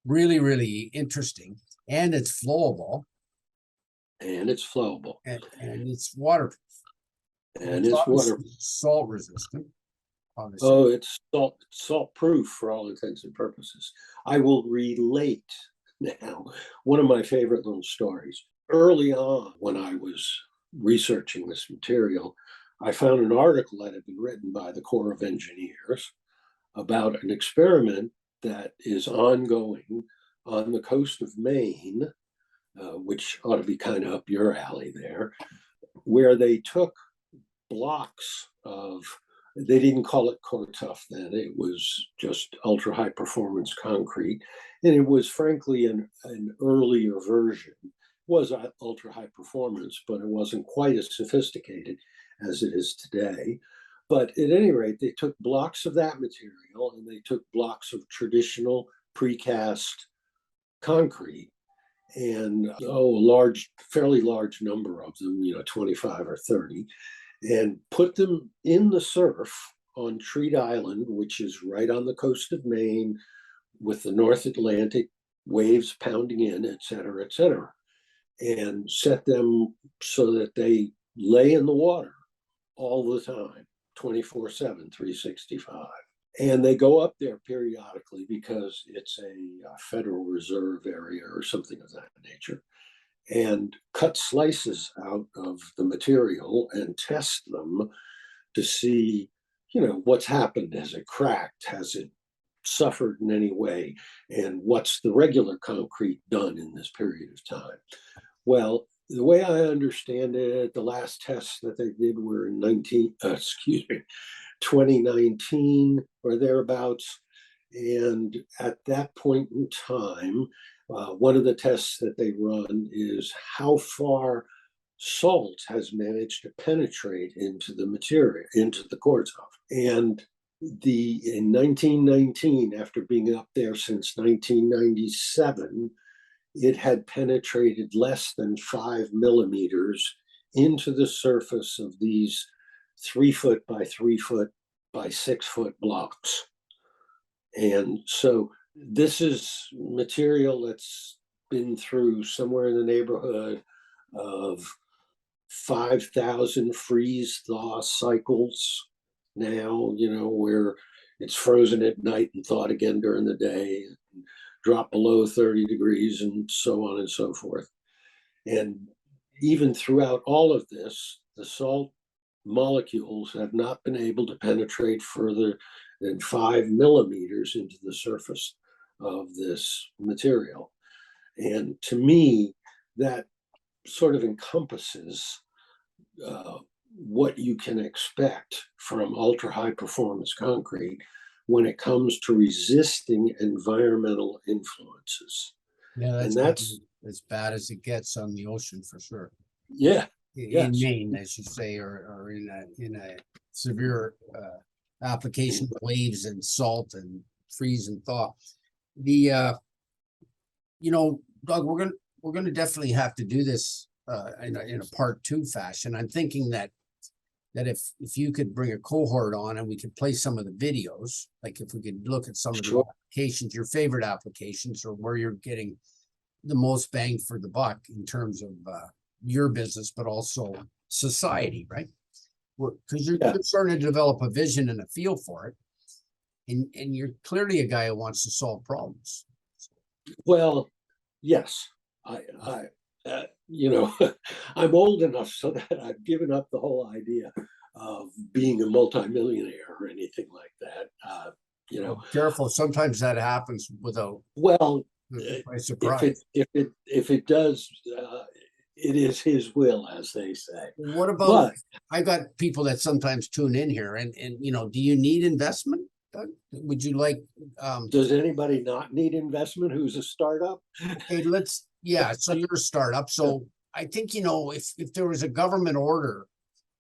really, really interesting, and it's flowable, and it's flowable, and it's waterproof, and it's water salt resistant. Obviously. Oh, it's salt proof for all intents and purposes. I will relate now one of my favorite little stories. Early on, when I was researching this material, I found an article that had been written by the Corps of Engineers about an experiment that is ongoing on the coast of Maine, which ought to be kind of up your alley there, where they took blocks of, they didn't call it COR-TUF then, it was just ultra high performance concrete. And it was frankly an earlier version. It was ultra high performance, but it wasn't quite as sophisticated as it is today. But at any rate, they took blocks of that material and they took blocks of traditional precast concrete, and fairly large number of them, 25 or 30, and put them in the surf on Treat Island, which is right on the coast of Maine, with the North Atlantic waves pounding in, et cetera, et cetera. and set them so that they lay in the water all the time, 24/7, 365. And they go up there periodically because it's a Federal Reserve area or something of that nature, and cut slices out of the material and test them to see, what's happened. Has it cracked? Has it suffered in any way? And what's the regular concrete done in this period of time? Well, the way I understand it, the last tests that they did were in 2019 or thereabouts. And at that point in time, one of the tests that they run is how far salt has managed to penetrate into the material, into the COR-TUF. And in 1919, after being up there since 1997, it had penetrated less than 5 millimeters into the surface of these 3-foot by 3-foot by 6-foot blocks. And so this is material that's been through somewhere in the neighborhood of 5,000 freeze thaw cycles now, where it's frozen at night and thawed again during the day, and drop below 30 degrees and so on and so forth. And even throughout all of this, the salt molecules have not been able to penetrate further than 5 millimeters into the surface of this material. And to me, that sort of encompasses what you can expect from ultra high performance concrete when it comes to resisting environmental influences. Yeah, And that's as bad as it gets on the ocean for sure. Yeah. In Yes. Maine, as you say, or in a severe application of waves and salt and freeze and thaw. Doug, we're gonna definitely have to do this in a part 2 fashion. I'm thinking that if you could bring a cohort on and we could play some of the videos, like if we could look at some of the Sure. applications, your favorite applications, or where you're getting the most bang for the buck in terms of your business, but also society, right? Because you're starting to develop a vision and a feel for it. And you're clearly a guy who wants to solve problems. Well, yes, I'm old enough so that I've given up the whole idea of being a multimillionaire or anything like that. Careful, sometimes that happens without Well, by surprise. if it does, it is his will, as they say. What about, I got people that sometimes tune in here and do you need investment? Would you like Does anybody not need investment who's a startup? okay, so you're a startup. So I think, if there was a government order,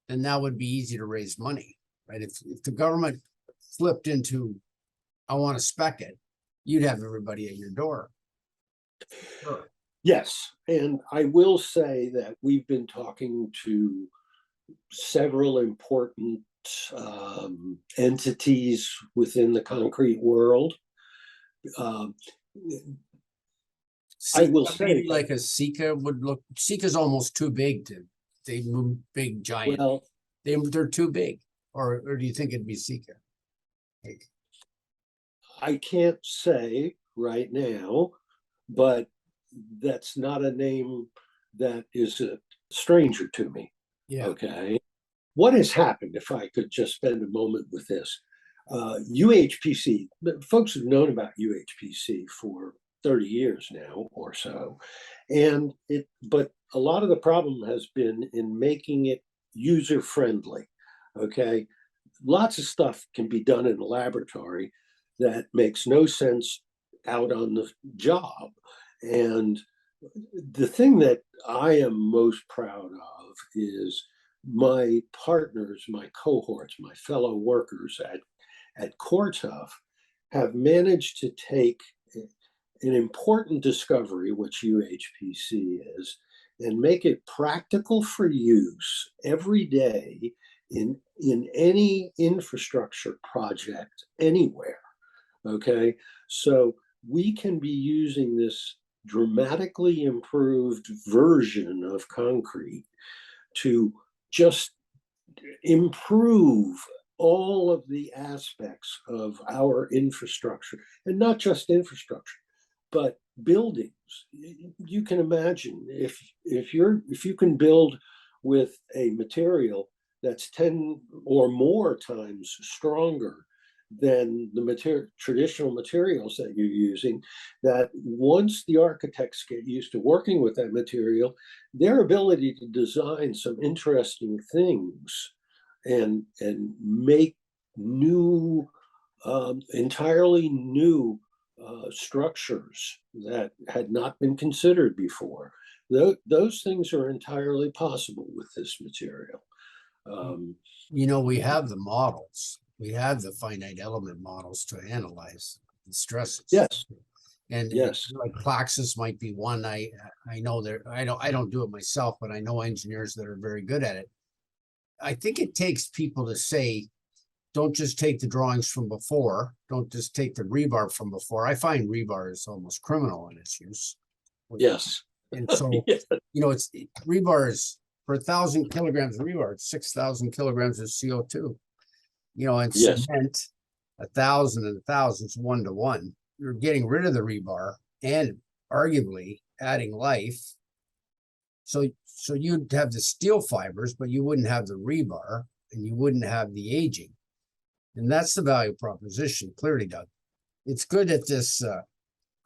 then that would be easy to raise money, right? If the government flipped into, I want to spec it, you'd have everybody at your door. Sure. Yes, and I will say that we've been talking to several important entities within the concrete world. I will say, maybe like a Sika would look. Sika's almost too big they move big giant. well, they're too big, or do you think it'd be Sika? I can't say right now, but that's not a name that is a stranger to me. Yeah. Okay. What has happened, if I could just spend a moment with this? UHPC, folks have known about UHPC for 30 years now or so. But a lot of the problem has been in making it user friendly. Okay. Lots of stuff can be done in a laboratory that makes no sense out on the job. And the thing that I am most proud of is my partners, my cohorts, my fellow workers at COR-TUF have managed to take an important discovery, which UHPC is, and make it practical for use every day in any infrastructure project anywhere. Okay, so we can be using this dramatically improved version of concrete to just improve all of the aspects of our infrastructure, and not just infrastructure, but buildings. You can imagine if you can build with a material that's 10 or more times stronger than the traditional materials that you're using, that once the architects get used to working with that material, their ability to design some interesting things and make new, entirely new structures that had not been considered before. Those things are entirely possible with this material. We have the models. We have the finite element models to analyze the stresses. Yes. And yes, like Plaxis might be one. I know there. I don't do it myself, but I know engineers that are very good at it. I think it takes people to say, don't just take the drawings from before. Don't just take the rebar from before. I find rebar is almost criminal in its use. yes. And so, Yeah. it's rebar is for 1,000 kilograms of rebar, it's 6,000 kilograms of CO2. And Yes. cement, 1,000 and 1,000 is 1 to 1. You're getting rid of the rebar and arguably adding life. So you'd have the steel fibers, but you wouldn't have the rebar and you wouldn't have the aging. And that's the value proposition, clearly, Doug. It's good that this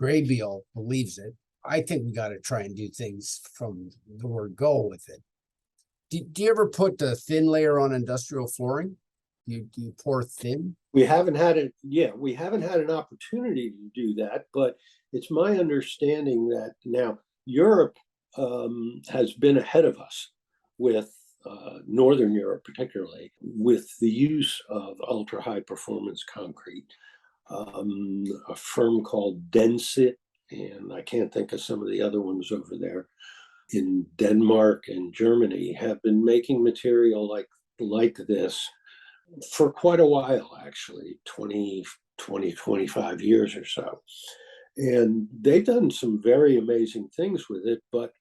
Graybeal believes it. I think we got to try and do things from the word go with it. Do you ever put the thin layer on industrial flooring? Do you pour thin? We haven't had it. Yeah, we haven't had an opportunity to do that, but it's my understanding that now Europe has been ahead of us with Northern Europe, particularly with the use of ultra high performance concrete. A firm called Densit, and I can't think of some of the other ones over there in Denmark and Germany, have been making material like this for quite a while, actually, 25 years or so. And they've done some very amazing things with it, but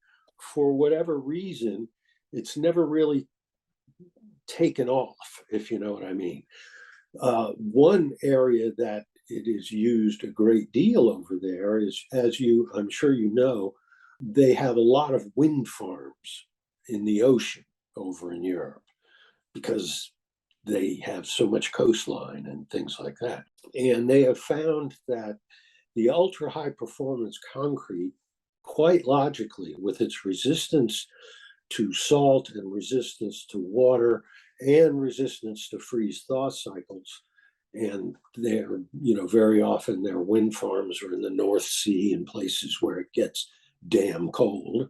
for whatever reason, it's never really taken off, if you know what I mean. One area that it is used a great deal over there is, I'm sure you know, they have a lot of wind farms in the ocean over in Europe because they have so much coastline and things like that. And they have found that the ultra high performance concrete, quite logically, with its resistance to salt and resistance to water and resistance to freeze thaw cycles, and they're, very often their wind farms are in the North Sea and places where it gets damn cold,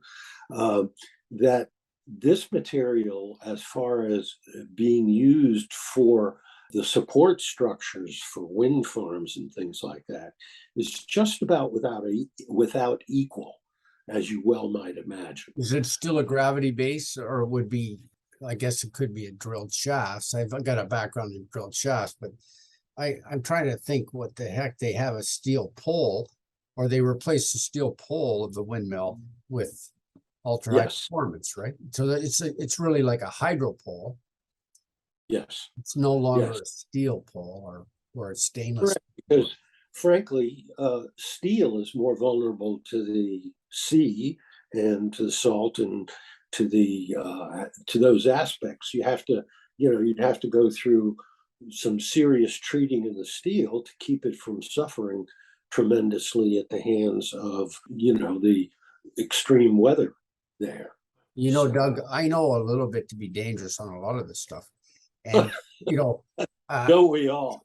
that this material, as far as being used for the support structures for wind farms and things like that, is just about without equal, as you well might imagine. Is it still a gravity base, or it would be, I guess it could be a drilled shafts. I've got a background in drilled shafts, but I'm trying to think what the heck they have, a steel pole, or they replace the steel pole of the windmill with ultra high performance, right? So it's really like a hydro pole. Yes. It's no longer a steel pole or a stainless. Correct, because frankly, steel is more vulnerable to the sea and to the salt and to those aspects. You'd have to go through some serious treating of the steel to keep it from suffering tremendously at the hands of the extreme weather there. Doug, I know a little bit to be dangerous on a lot of this stuff, and don't we all?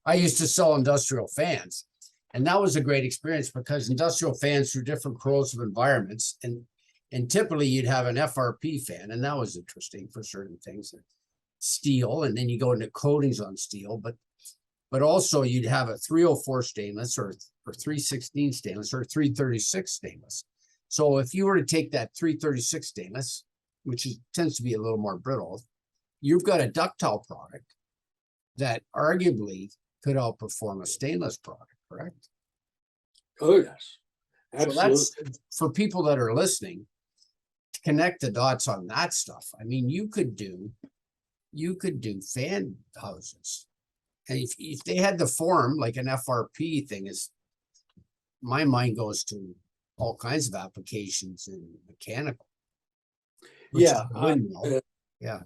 I used to sell industrial fans, and that was a great experience because industrial fans through different corrosive environments, and typically you'd have an FRP fan, and that was interesting for certain things. Steel, and then you go into coatings on steel, but also you'd have a 304 stainless or 316 stainless or 336 stainless. So if you were to take that 336 stainless, which tends to be a little more brittle, you've got a ductile product that arguably could outperform a stainless product, correct? Oh yes, So Absolutely. that's for people that are listening to connect the dots on that stuff. I mean, you could do fan houses. And if they had the form like an FRP thing, is my mind goes to all kinds of applications in mechanical. Which is Yeah, a windmill. Yeah.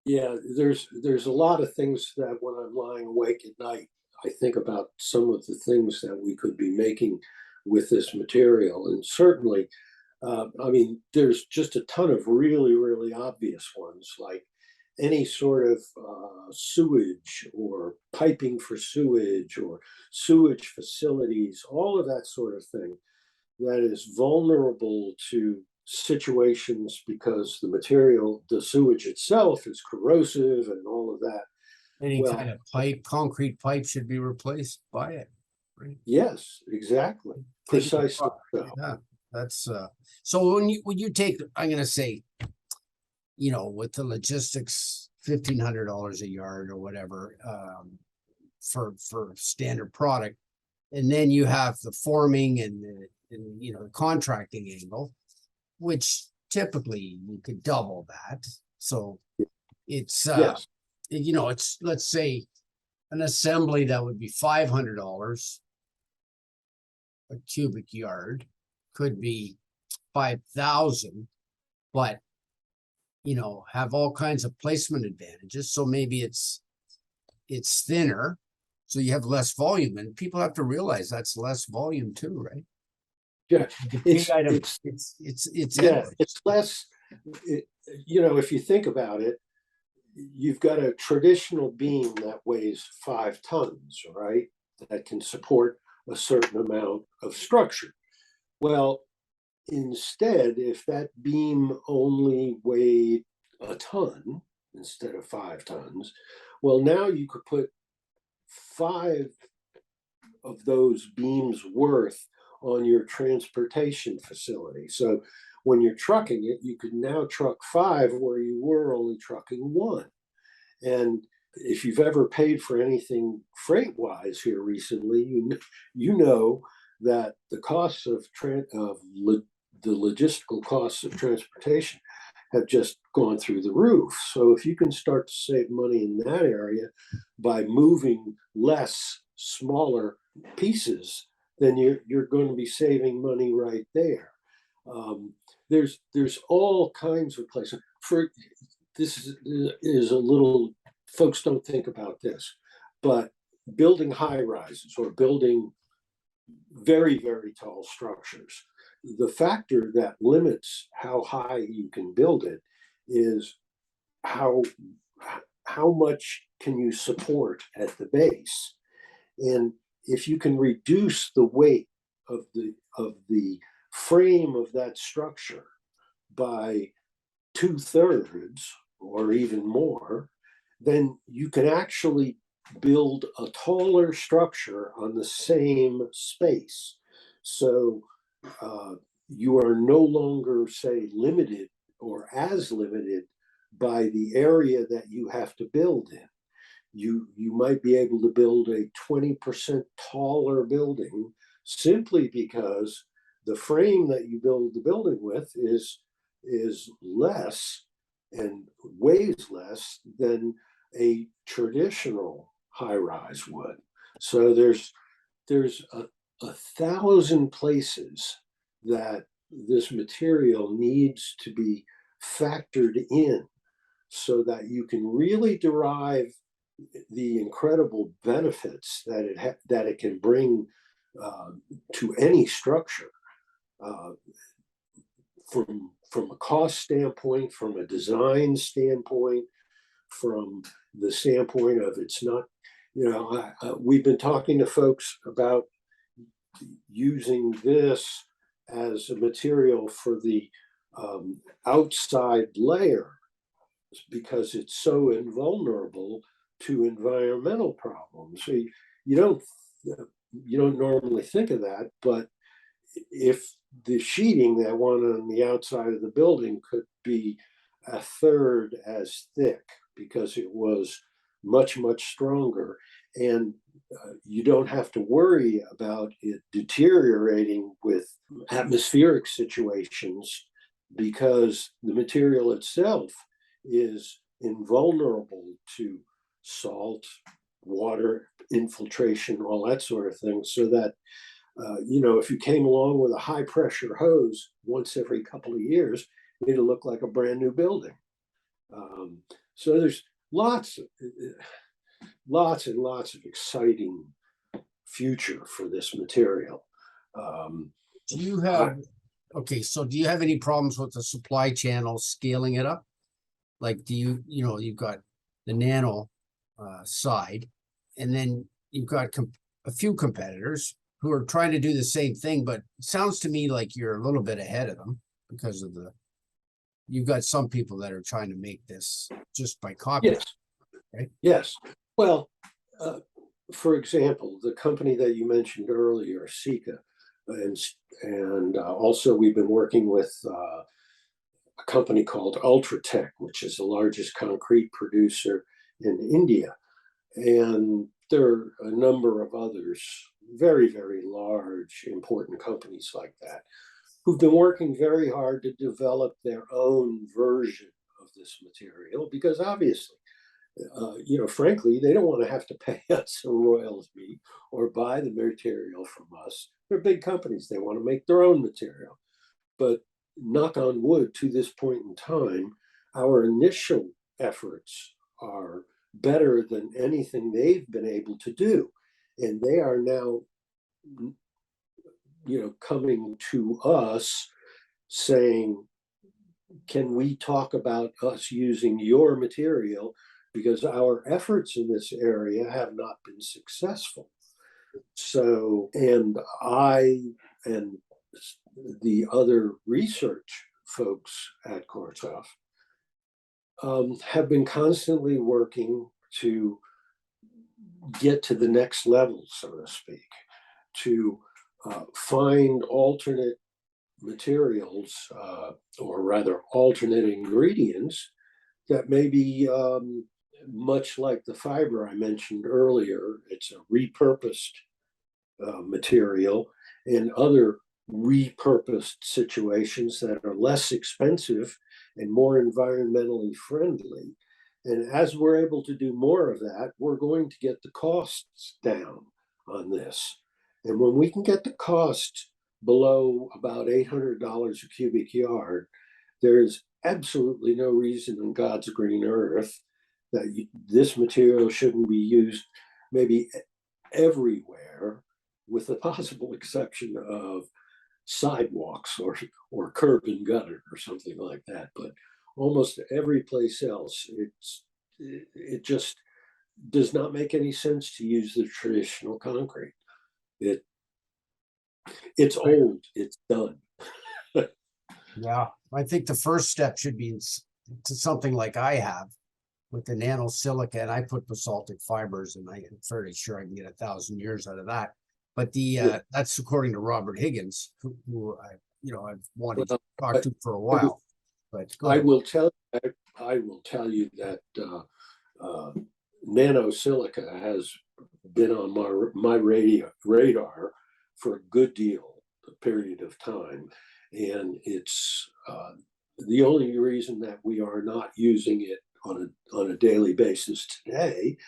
yeah. There's a lot of things that when I'm lying awake at night, I think about some of the things that we could be making with this material, and certainly, I mean, there's just a ton of really, really obvious ones, like any sort of sewage or piping for sewage or sewage facilities, all of that sort of thing that is vulnerable to situations because the material, the sewage itself is corrosive and all of that. Any Well, kind of pipe, concrete pipe should be replaced by it. Right. yes, exactly. Precisely so. Yeah. That's so when you take, I'm gonna say, with the logistics, $1,500 a yard or whatever, for standard product, and then you have the forming and the contracting angle, which typically you could double that. So it's Yes, it's, let's say, an assembly that would be $500 a cubic yard, could be 5,000, but have all kinds of placement advantages. So maybe it's thinner, so you have less volume, and people have to realize that's less volume too, right? yeah. The It's big item, it's it's yeah, it's less. It, if you think about it, you've got a traditional beam that weighs 5 tons, right? That can support a certain amount of structure. Well, instead, if that beam only weighed a ton instead of 5 tons, well, now you could put 5 of those beams worth on your transportation facility. So when you're trucking it, you could now truck 5 where you were only trucking 1. And if you've ever paid for anything freight wise here recently, you know that the costs of the logistical costs of transportation have just gone through the roof. So if you can start to save money in that area by moving less smaller pieces, then you're going to be saving money right there. There's all kinds of places for this is a little, folks don't think about this, but building high rises or building very, very tall structures, the factor that limits how high you can build it is how much can you support at the base. And if you can reduce the weight of the frame of that structure by 2/3 or even more, then you can actually build a taller structure on the same space. So you are no longer, say, limited or as limited by the area that you have to build in. You might be able to build a 20% taller building simply because the frame that you build the building with is less and weighs less than a traditional high rise would. So there's a 1,000 places that this material needs to be factored in so that you can really derive the incredible benefits that it can bring to any structure, uh, from a cost standpoint, from a design standpoint, from the standpoint of it's not, we've been talking to folks about using this as a material for the outside layer because it's so invulnerable to environmental problems. So you don't normally think of that, but if the sheeting that went on the outside of the building could be 1/3 as thick because it was much, much stronger. And you don't have to worry about it deteriorating with atmospheric situations because the material itself is invulnerable to salt, water infiltration, all that sort of thing. So that, if you came along with a high pressure hose once every couple of years, it'll look like a brand new building. So there's lots and lots of exciting future for this material. Do you have, okay, so do you have any problems with the supply channel scaling it up? Like, do you've got the nano side, and then you've got a few competitors who are trying to do the same thing, but it sounds to me like you're a little bit ahead of them because of you've got some people that are trying to make this just by copy. Yes. Right? Yes. Well, for example, the company that you mentioned earlier, Sika, and also we've been working with a company called Ultratech, which is the largest concrete producer in India. And there are a number of others, very, very large, important companies like that, who've been working very hard to develop their own version of this material because obviously, frankly, they don't want to have to pay us a royalty or buy the material from us. They're big companies. They want to make their own material. But knock on wood, to this point in time, our initial efforts are better than anything they've been able to do. And they are now, coming to us saying, can we talk about us using your material? Because our efforts in this area have not been successful. So, and I and the other research folks at COR-TUF have been constantly working to get to the next level, so to speak, to find alternate materials, or rather alternate ingredients that may be much like the fiber I mentioned earlier. It's a repurposed material and other repurposed situations that are less expensive and more environmentally friendly. And as we're able to do more of that, we're going to get the costs down on this. And when we can get the cost below about $800 a cubic yard, there is absolutely no reason in God's green earth that this material shouldn't be used maybe everywhere, with the possible exception of sidewalks or curb and gutter or something like that. But almost every place else, it just does not make any sense to use the traditional concrete. It's old, it's done. Yeah, I think the first step should be to something like I have with the nano silica, and I put basaltic fibers, and I'm fairly sure I can get 1,000 years out of that. But that's according to Robert Higgins, who I've wanted to talk to for a while. But I will tell you that nano silica has been on my radar for a good period of time, and it's the only reason that we are not using it on a daily basis today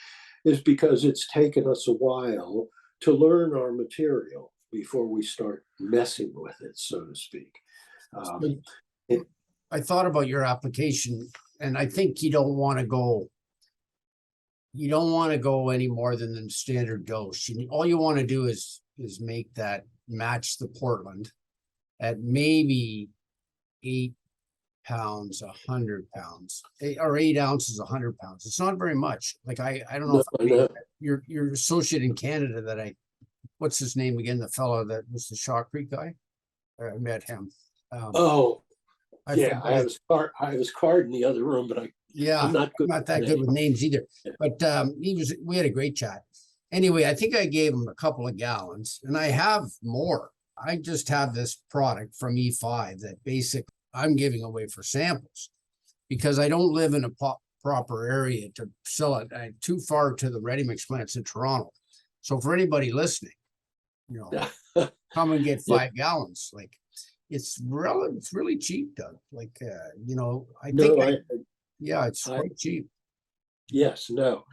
is because it's taken us a while to learn our material before we start messing with it, so to speak. I thought about your application, and I think you don't want to go any more than the standard dose. All you want to do is make that match the Portland at maybe 8 pounds, 100 pounds, or 8 ounces, 100 pounds. It's not very much. Like I don't know if your associate in Canada what's his name again? The fellow that was the Shotcrete guy. I met him. I have his card in the other room, but I'm not that good with names either. Yeah. But we had a great chat. Anyway, I think I gave him a couple of gallons, and I have more. I just have this product from E5 that basically I'm giving away for samples because I don't live in a proper area to sell it too far to the ready mix plants in Toronto. So for anybody listening, come and get 5 gallons. Like it's really cheap, Doug. Like I think it's quite cheap. Yes, no.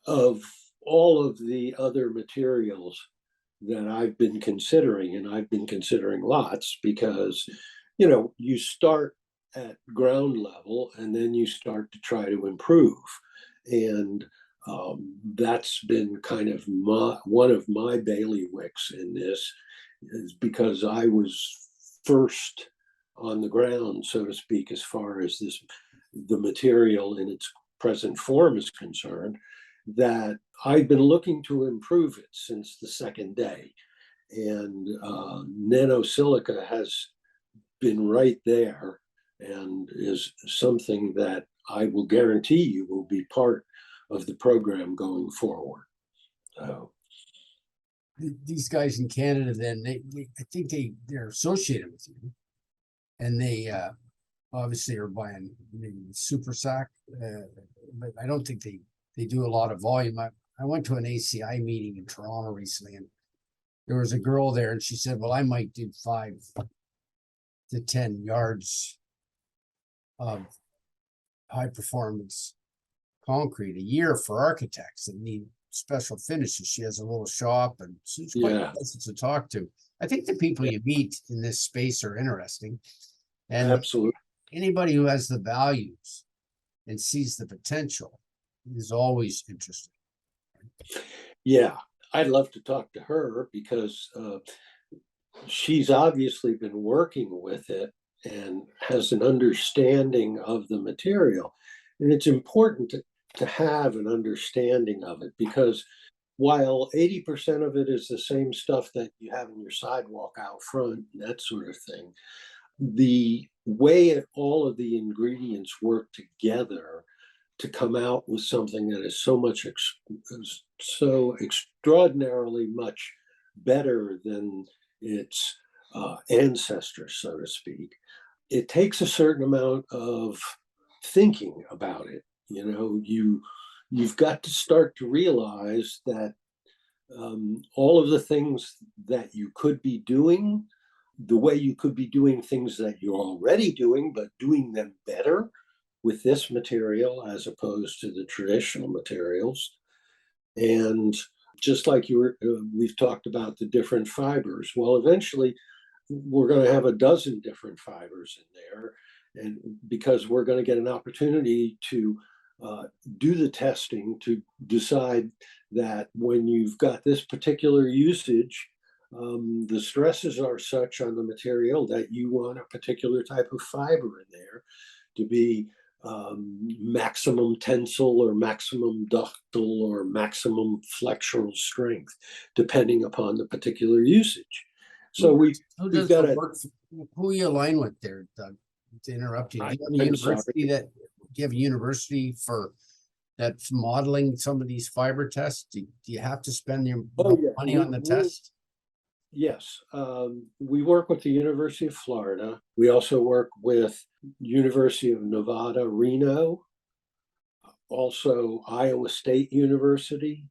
Of all of the other materials that I've been considering, and I've been considering lots, because you start at ground level and then you start to try to improve, and that's been kind of one of my bailiwicks in this, is because I was first on the ground, so to speak, as far as the material in its present form is concerned, that I've been looking to improve it since the second day. And nanosilica has been right there and is something that I will guarantee you will be part of the program going forward. So these guys in Canada, then I think they're associated with you, and they obviously are buying the super sack, but I don't think they do a lot of volume. I went to an ACI meeting in Toronto recently, and there was a girl there, and she said, well, I might do 5 to 10 yards of high performance concrete a year for architects that need special finishes. She has a little shop, and she's quite pleasant to talk to. I think the people you meet in this space are interesting, and absolutely, anybody who has the values and sees the potential is always interesting. Yeah, I'd love to talk to her, because she's obviously been working with it and has an understanding of the material. And it's important to have an understanding of it, because while 80% of it is the same stuff that you have in your sidewalk out front, that sort of thing, the way all of the ingredients work together to come out with something that is so extraordinarily much better than its ancestors, so to speak, it takes a certain amount of thinking about it. You've got to start to realize that all of the things that you could be doing, the way you could be doing things that you're already doing, but doing them better with this material as opposed to the traditional materials. And just like we've talked about the different fibers. Well, eventually we're going to have a dozen different fibers in there, and because we're going to get an opportunity to do the testing to decide that when you've got this particular usage, the stresses are such on the material that you want a particular type of fiber in there to be maximum tensile or maximum ductile or maximum flexural strength, depending upon the particular usage. So we've got who you align with there, Doug? To interrupt you, do you have a university for that's modeling some of these fiber tests? Do you have to spend your money on the test? Yes, we work with the University of Florida. We also work with University of Nevada, Reno, also Iowa State University,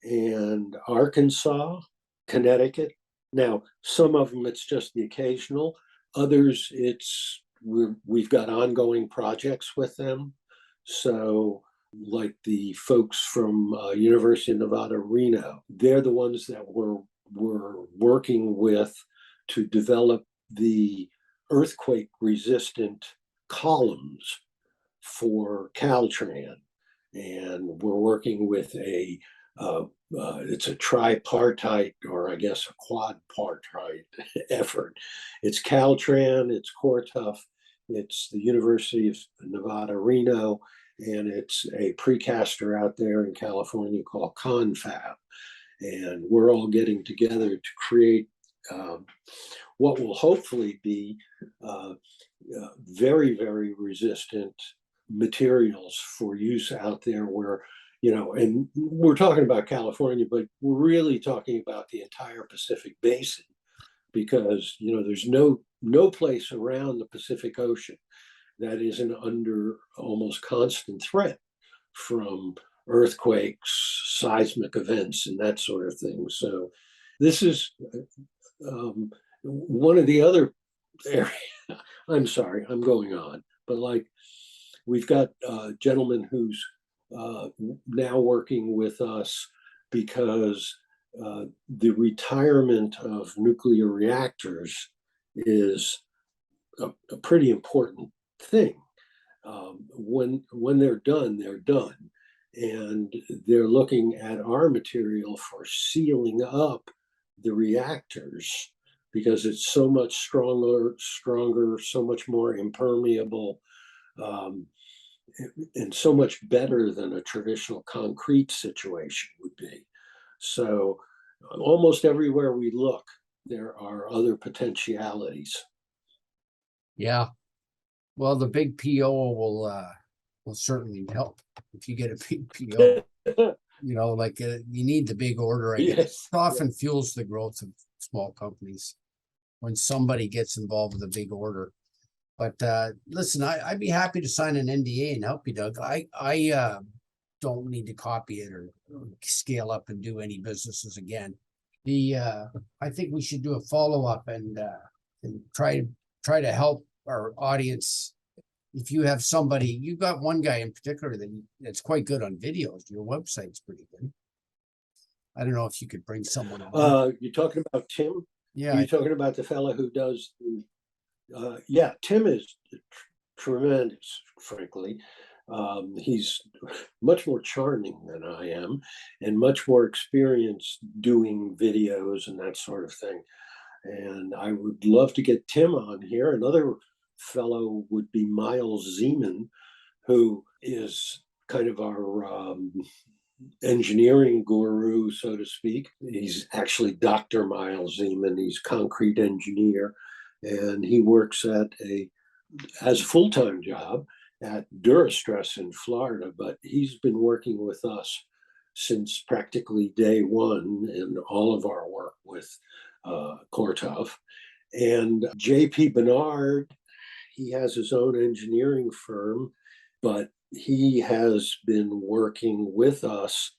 and Arkansas, Connecticut. Now, some of them it's just the occasional. Others we've got ongoing projects with them. So, like the folks from University of Nevada, Reno, they're the ones that we're working with to develop the earthquake resistant columns for Caltrans. And we're working with it's a tripartite, or I guess a quadpartite effort. It's Caltrans, it's COR-TUF, it's the University of Nevada, Reno, and it's a precaster out there in California called Confab. And we're all getting together to create what will hopefully be very, very resistant materials for use out there where, and we're talking about California, but we're really talking about the entire Pacific Basin, because, there's no place around the Pacific Ocean that isn't under almost constant threat from earthquakes, seismic events, and that sort of thing. So this is one of the other areas. I'm sorry, I'm going on, but like we've got a gentleman who's now working with us because the retirement of nuclear reactors is a pretty important thing. When they're done, and they're looking at our material for sealing up the reactors because it's so much stronger, so much more impermeable, and so much better than a traditional concrete situation would be. So almost everywhere we look, there are other potentialities. Yeah. Well, the big PO will certainly help if you get a big PO. You know, like you need the big order. I guess. Yes. It often fuels the growth of small companies when somebody gets involved with a big order. But listen, I'd be happy to sign an NDA and help you, Doug. I don't need to copy it or scale up and do any businesses again. I think we should do a follow-up and try to help our audience. If you have somebody, you got one guy in particular that's quite good on videos. Your website's pretty good. I don't know if you could bring someone on. You're talking about Tim? Yeah. You're talking about the fellow who does the, yeah, Tim is tremendous, frankly. He's much more charming than I am and much more experienced doing videos and that sort of thing. And I would love to get Tim on here. Another fellow would be Miles Zeman, who is kind of our engineering guru, so to speak. He's actually Dr. Miles Zeman. He's a concrete engineer, and he works has a full-time job at Durastress in Florida, but he's been working with us since practically day one in all of our work with COR-TUF. And JP Bernard, he has his own engineering firm, but he has been working with us.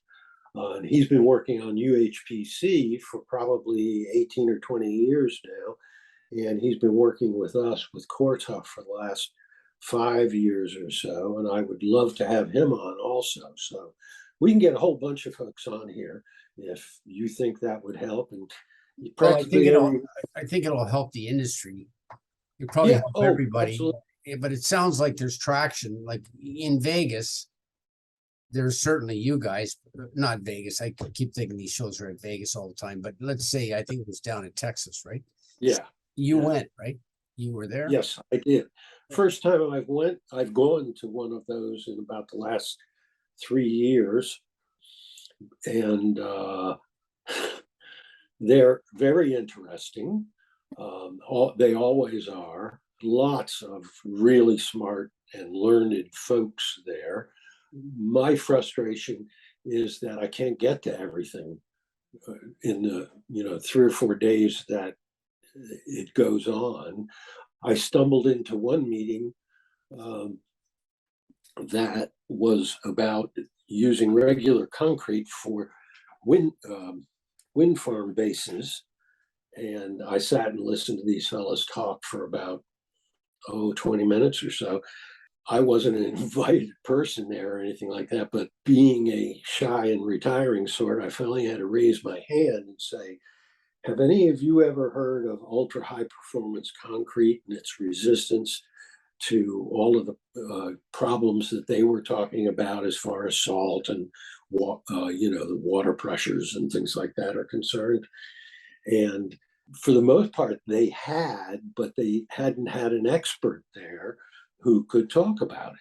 And he's been working on UHPC for probably 18 or 20 years now. And he's been working with us with COR-TUF for the last 5 years or so. And I would love to have him on also. So we can get a whole bunch of folks on here if you think that would help. And well, I think it'll help the industry. It probably help everybody. Absolutely. But it sounds like there's traction. Like in Vegas, there's certainly you guys, not Vegas. I keep thinking these shows are at Vegas all the time. But let's say I think it was down in Texas, right? Yeah. You went, right? You were there? Yes, I did. First time I've gone to one of those in about the last 3 years. And they're very interesting. They always are. Lots of really smart and learned folks there. My frustration is that I can't get to everything in the 3 or 4 days that it goes on. I stumbled into one meeting that was about using regular concrete for wind farm bases. And I sat and listened to these fellows talk for about 20 minutes or so. I wasn't an invited person there or anything like that, but being a shy and retiring sort, I finally had to raise my hand and say, have any of you ever heard of ultra high performance concrete and its resistance to all of the problems that they were talking about as far as salt and the water pressures and things like that are concerned? And for the most part, they had, but they hadn't had an expert there who could talk about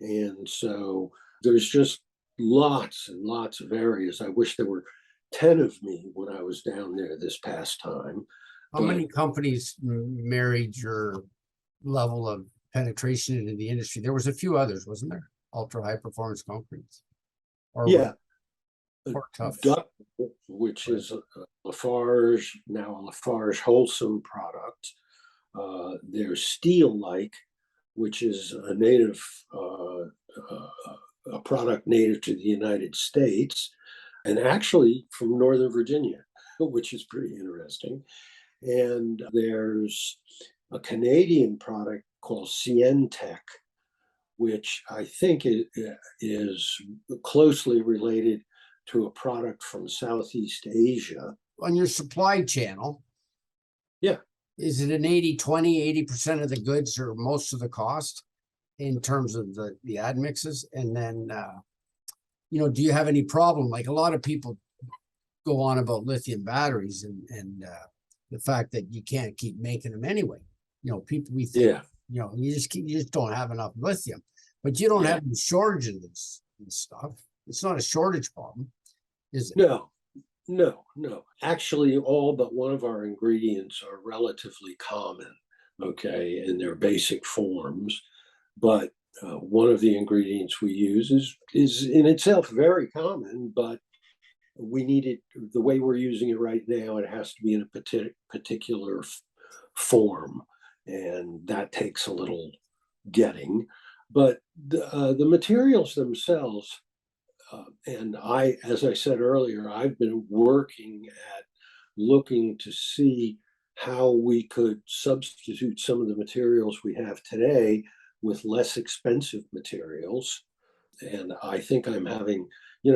it. And so there's just lots and lots of areas. I wish there were 10 of me when I was down there this past time. How many companies married your level of penetration into the industry? There was a few others, wasn't there? Ultra high performance concretes. Yeah. COR-TUF. Which is a Lafarge, now a Lafarge Wholesome product. There's Steel Like, which is a native, a product native to the United States, and actually from Northern Virginia, which is pretty interesting. And there's a Canadian product called CN-Tech, which I think is closely related to a product from Southeast Asia. On your supply channel, Yeah. is it an 80-20, 80% of the goods or most of the cost in terms of the ad mixes? And then, do you have any problem? Like a lot of people go on about lithium batteries and the fact that you can't keep making them anyway. People, we think, you just don't have enough lithium, but you don't have any shortages and stuff. It's not a shortage problem, is it? No. Actually, all but one of our ingredients are relatively common, okay, in their basic forms. But one of the ingredients we use is in itself very common, but we need it the way we're using it right now. It has to be in a particular form, and that takes a little getting. But the materials themselves, and as I said earlier, I've been working at looking to see how we could substitute some of the materials we have today with less expensive materials. And I think I'm having,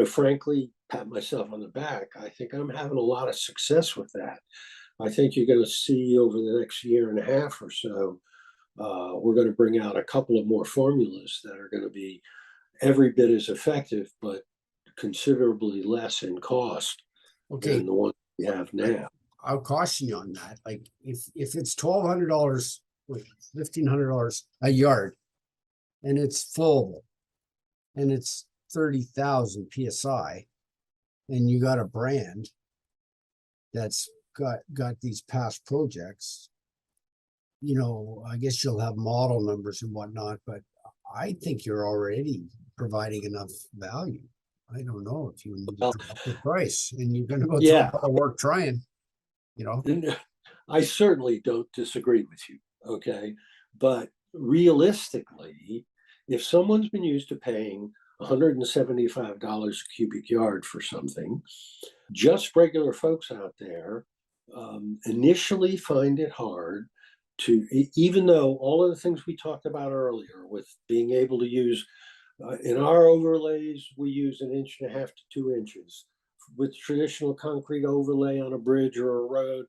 frankly, pat myself on the back, I think I'm having a lot of success with that. I think you're going to see over the next year and a half or so, we're going to bring out a couple of more formulas that are going to be every bit as effective, but considerably less in cost than the ones we have now. I'll caution you on that. Like if it's $1,200 or $1,500 a yard, and it's flowable, and it's 30,000 psi, and you got a brand that's got these past projects, I guess you'll have model numbers and whatnot, but I think you're already providing enough value. I don't know if you need to drop the price, and you're going to go through a lot of work trying, I certainly don't disagree with you, okay? But realistically, if someone's been used to paying $175 a cubic yard for something, just regular folks out there initially find it hard to, even though all of the things we talked about earlier with being able to use, in our overlays, we use 1.5 to 2 inches. With traditional concrete overlay on a bridge or a road,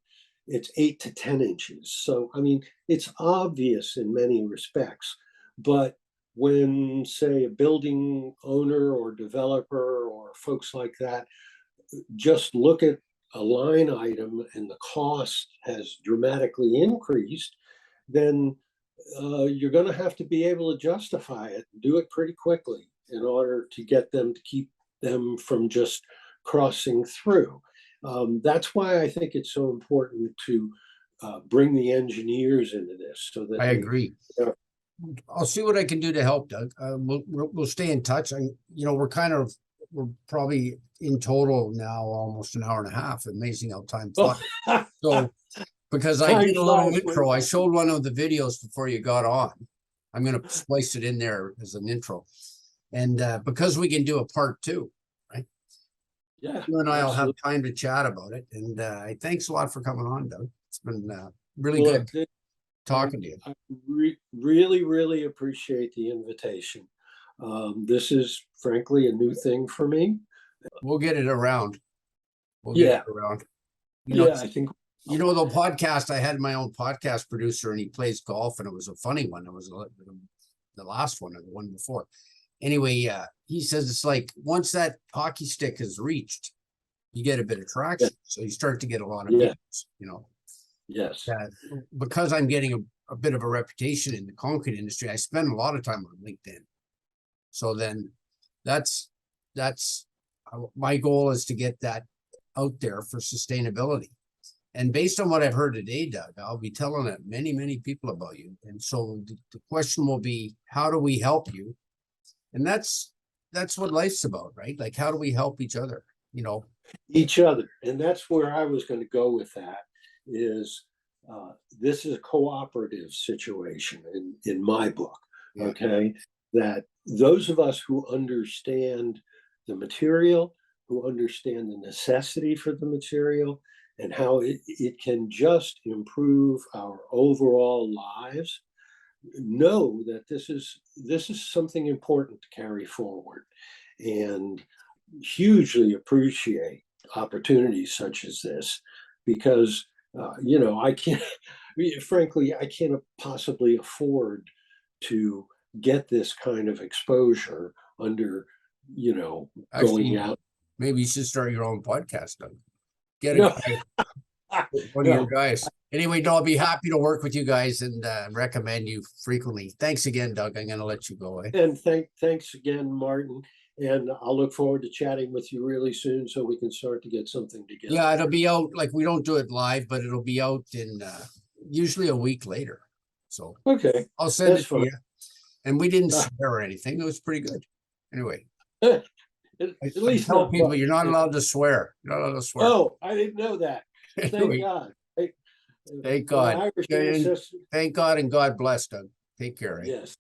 it's 8 to 10 inches. So, I mean, it's obvious in many respects, but when, say, a building owner or developer or folks like that just look at a line item and the cost has dramatically increased, then you're going to have to be able to justify it, do it pretty quickly in order to get them to keep them from just crossing through. That's why I think it's so important to bring the engineers into this. So that I agree. I'll see what I can do to help, Doug. We'll stay in touch. We're probably in total now almost an hour and a half. Amazing how time flies. So because I did a little intro, I showed one of the videos before you got on. I'm going to splice it in there as an intro, and because we can do a part 2, right? Yeah, you and I'll have time to chat about it. And thanks a lot for coming on, Doug. It's been really good talking to you. I really appreciate the invitation. This is frankly a new thing for me. We'll get it around. I think the podcast, I had my own podcast producer and he plays golf, and it was a funny one. It was the last one or the one before. Anyway, he says it's like once that hockey stick is reached, you get a bit of traction. So you start to get a lot of views, Yes. Because I'm getting a bit of a reputation in the concrete industry, I spend a lot of time on LinkedIn. So then that's my goal, is to get that out there for sustainability. And based on what I've heard today, Doug, I'll be telling many people about you. And so the question will be, how do we help you? And that's what life's about, right? Like, how do we help each other? Each other. And that's where I was going to go with that, is this is a cooperative situation in my book. Yeah. Okay, that those of us who understand the material, who understand the necessity for the material, and how it can just improve our overall lives, know that this is something important to carry forward, and hugely appreciate opportunities such as this, because I can't, frankly, I can't possibly afford to get this kind of exposure under, going Actually, out. maybe you should start your own podcast, Doug. Get No, one of your no. guys. Anyway, no, I'll be happy to work with you guys and recommend you frequently. Thanks again, Doug. I'm going to let you go. And thanks again, Martin. And I'll look forward to chatting with you really soon so we can start to get something together. Yeah, it'll be out, like, we don't do it live, but it'll be out in usually a week later. So Okay, I'll send that's it to fine. you. And we didn't swear or anything. It was pretty good. Anyway, At I least tell not people much. you're not allowed to swear. You're not allowed to swear. Oh, I didn't know that. Thank Anyway, God. thank My God. Irish And ancestors- thank God and God bless, Doug. Take care. Eh? Yes.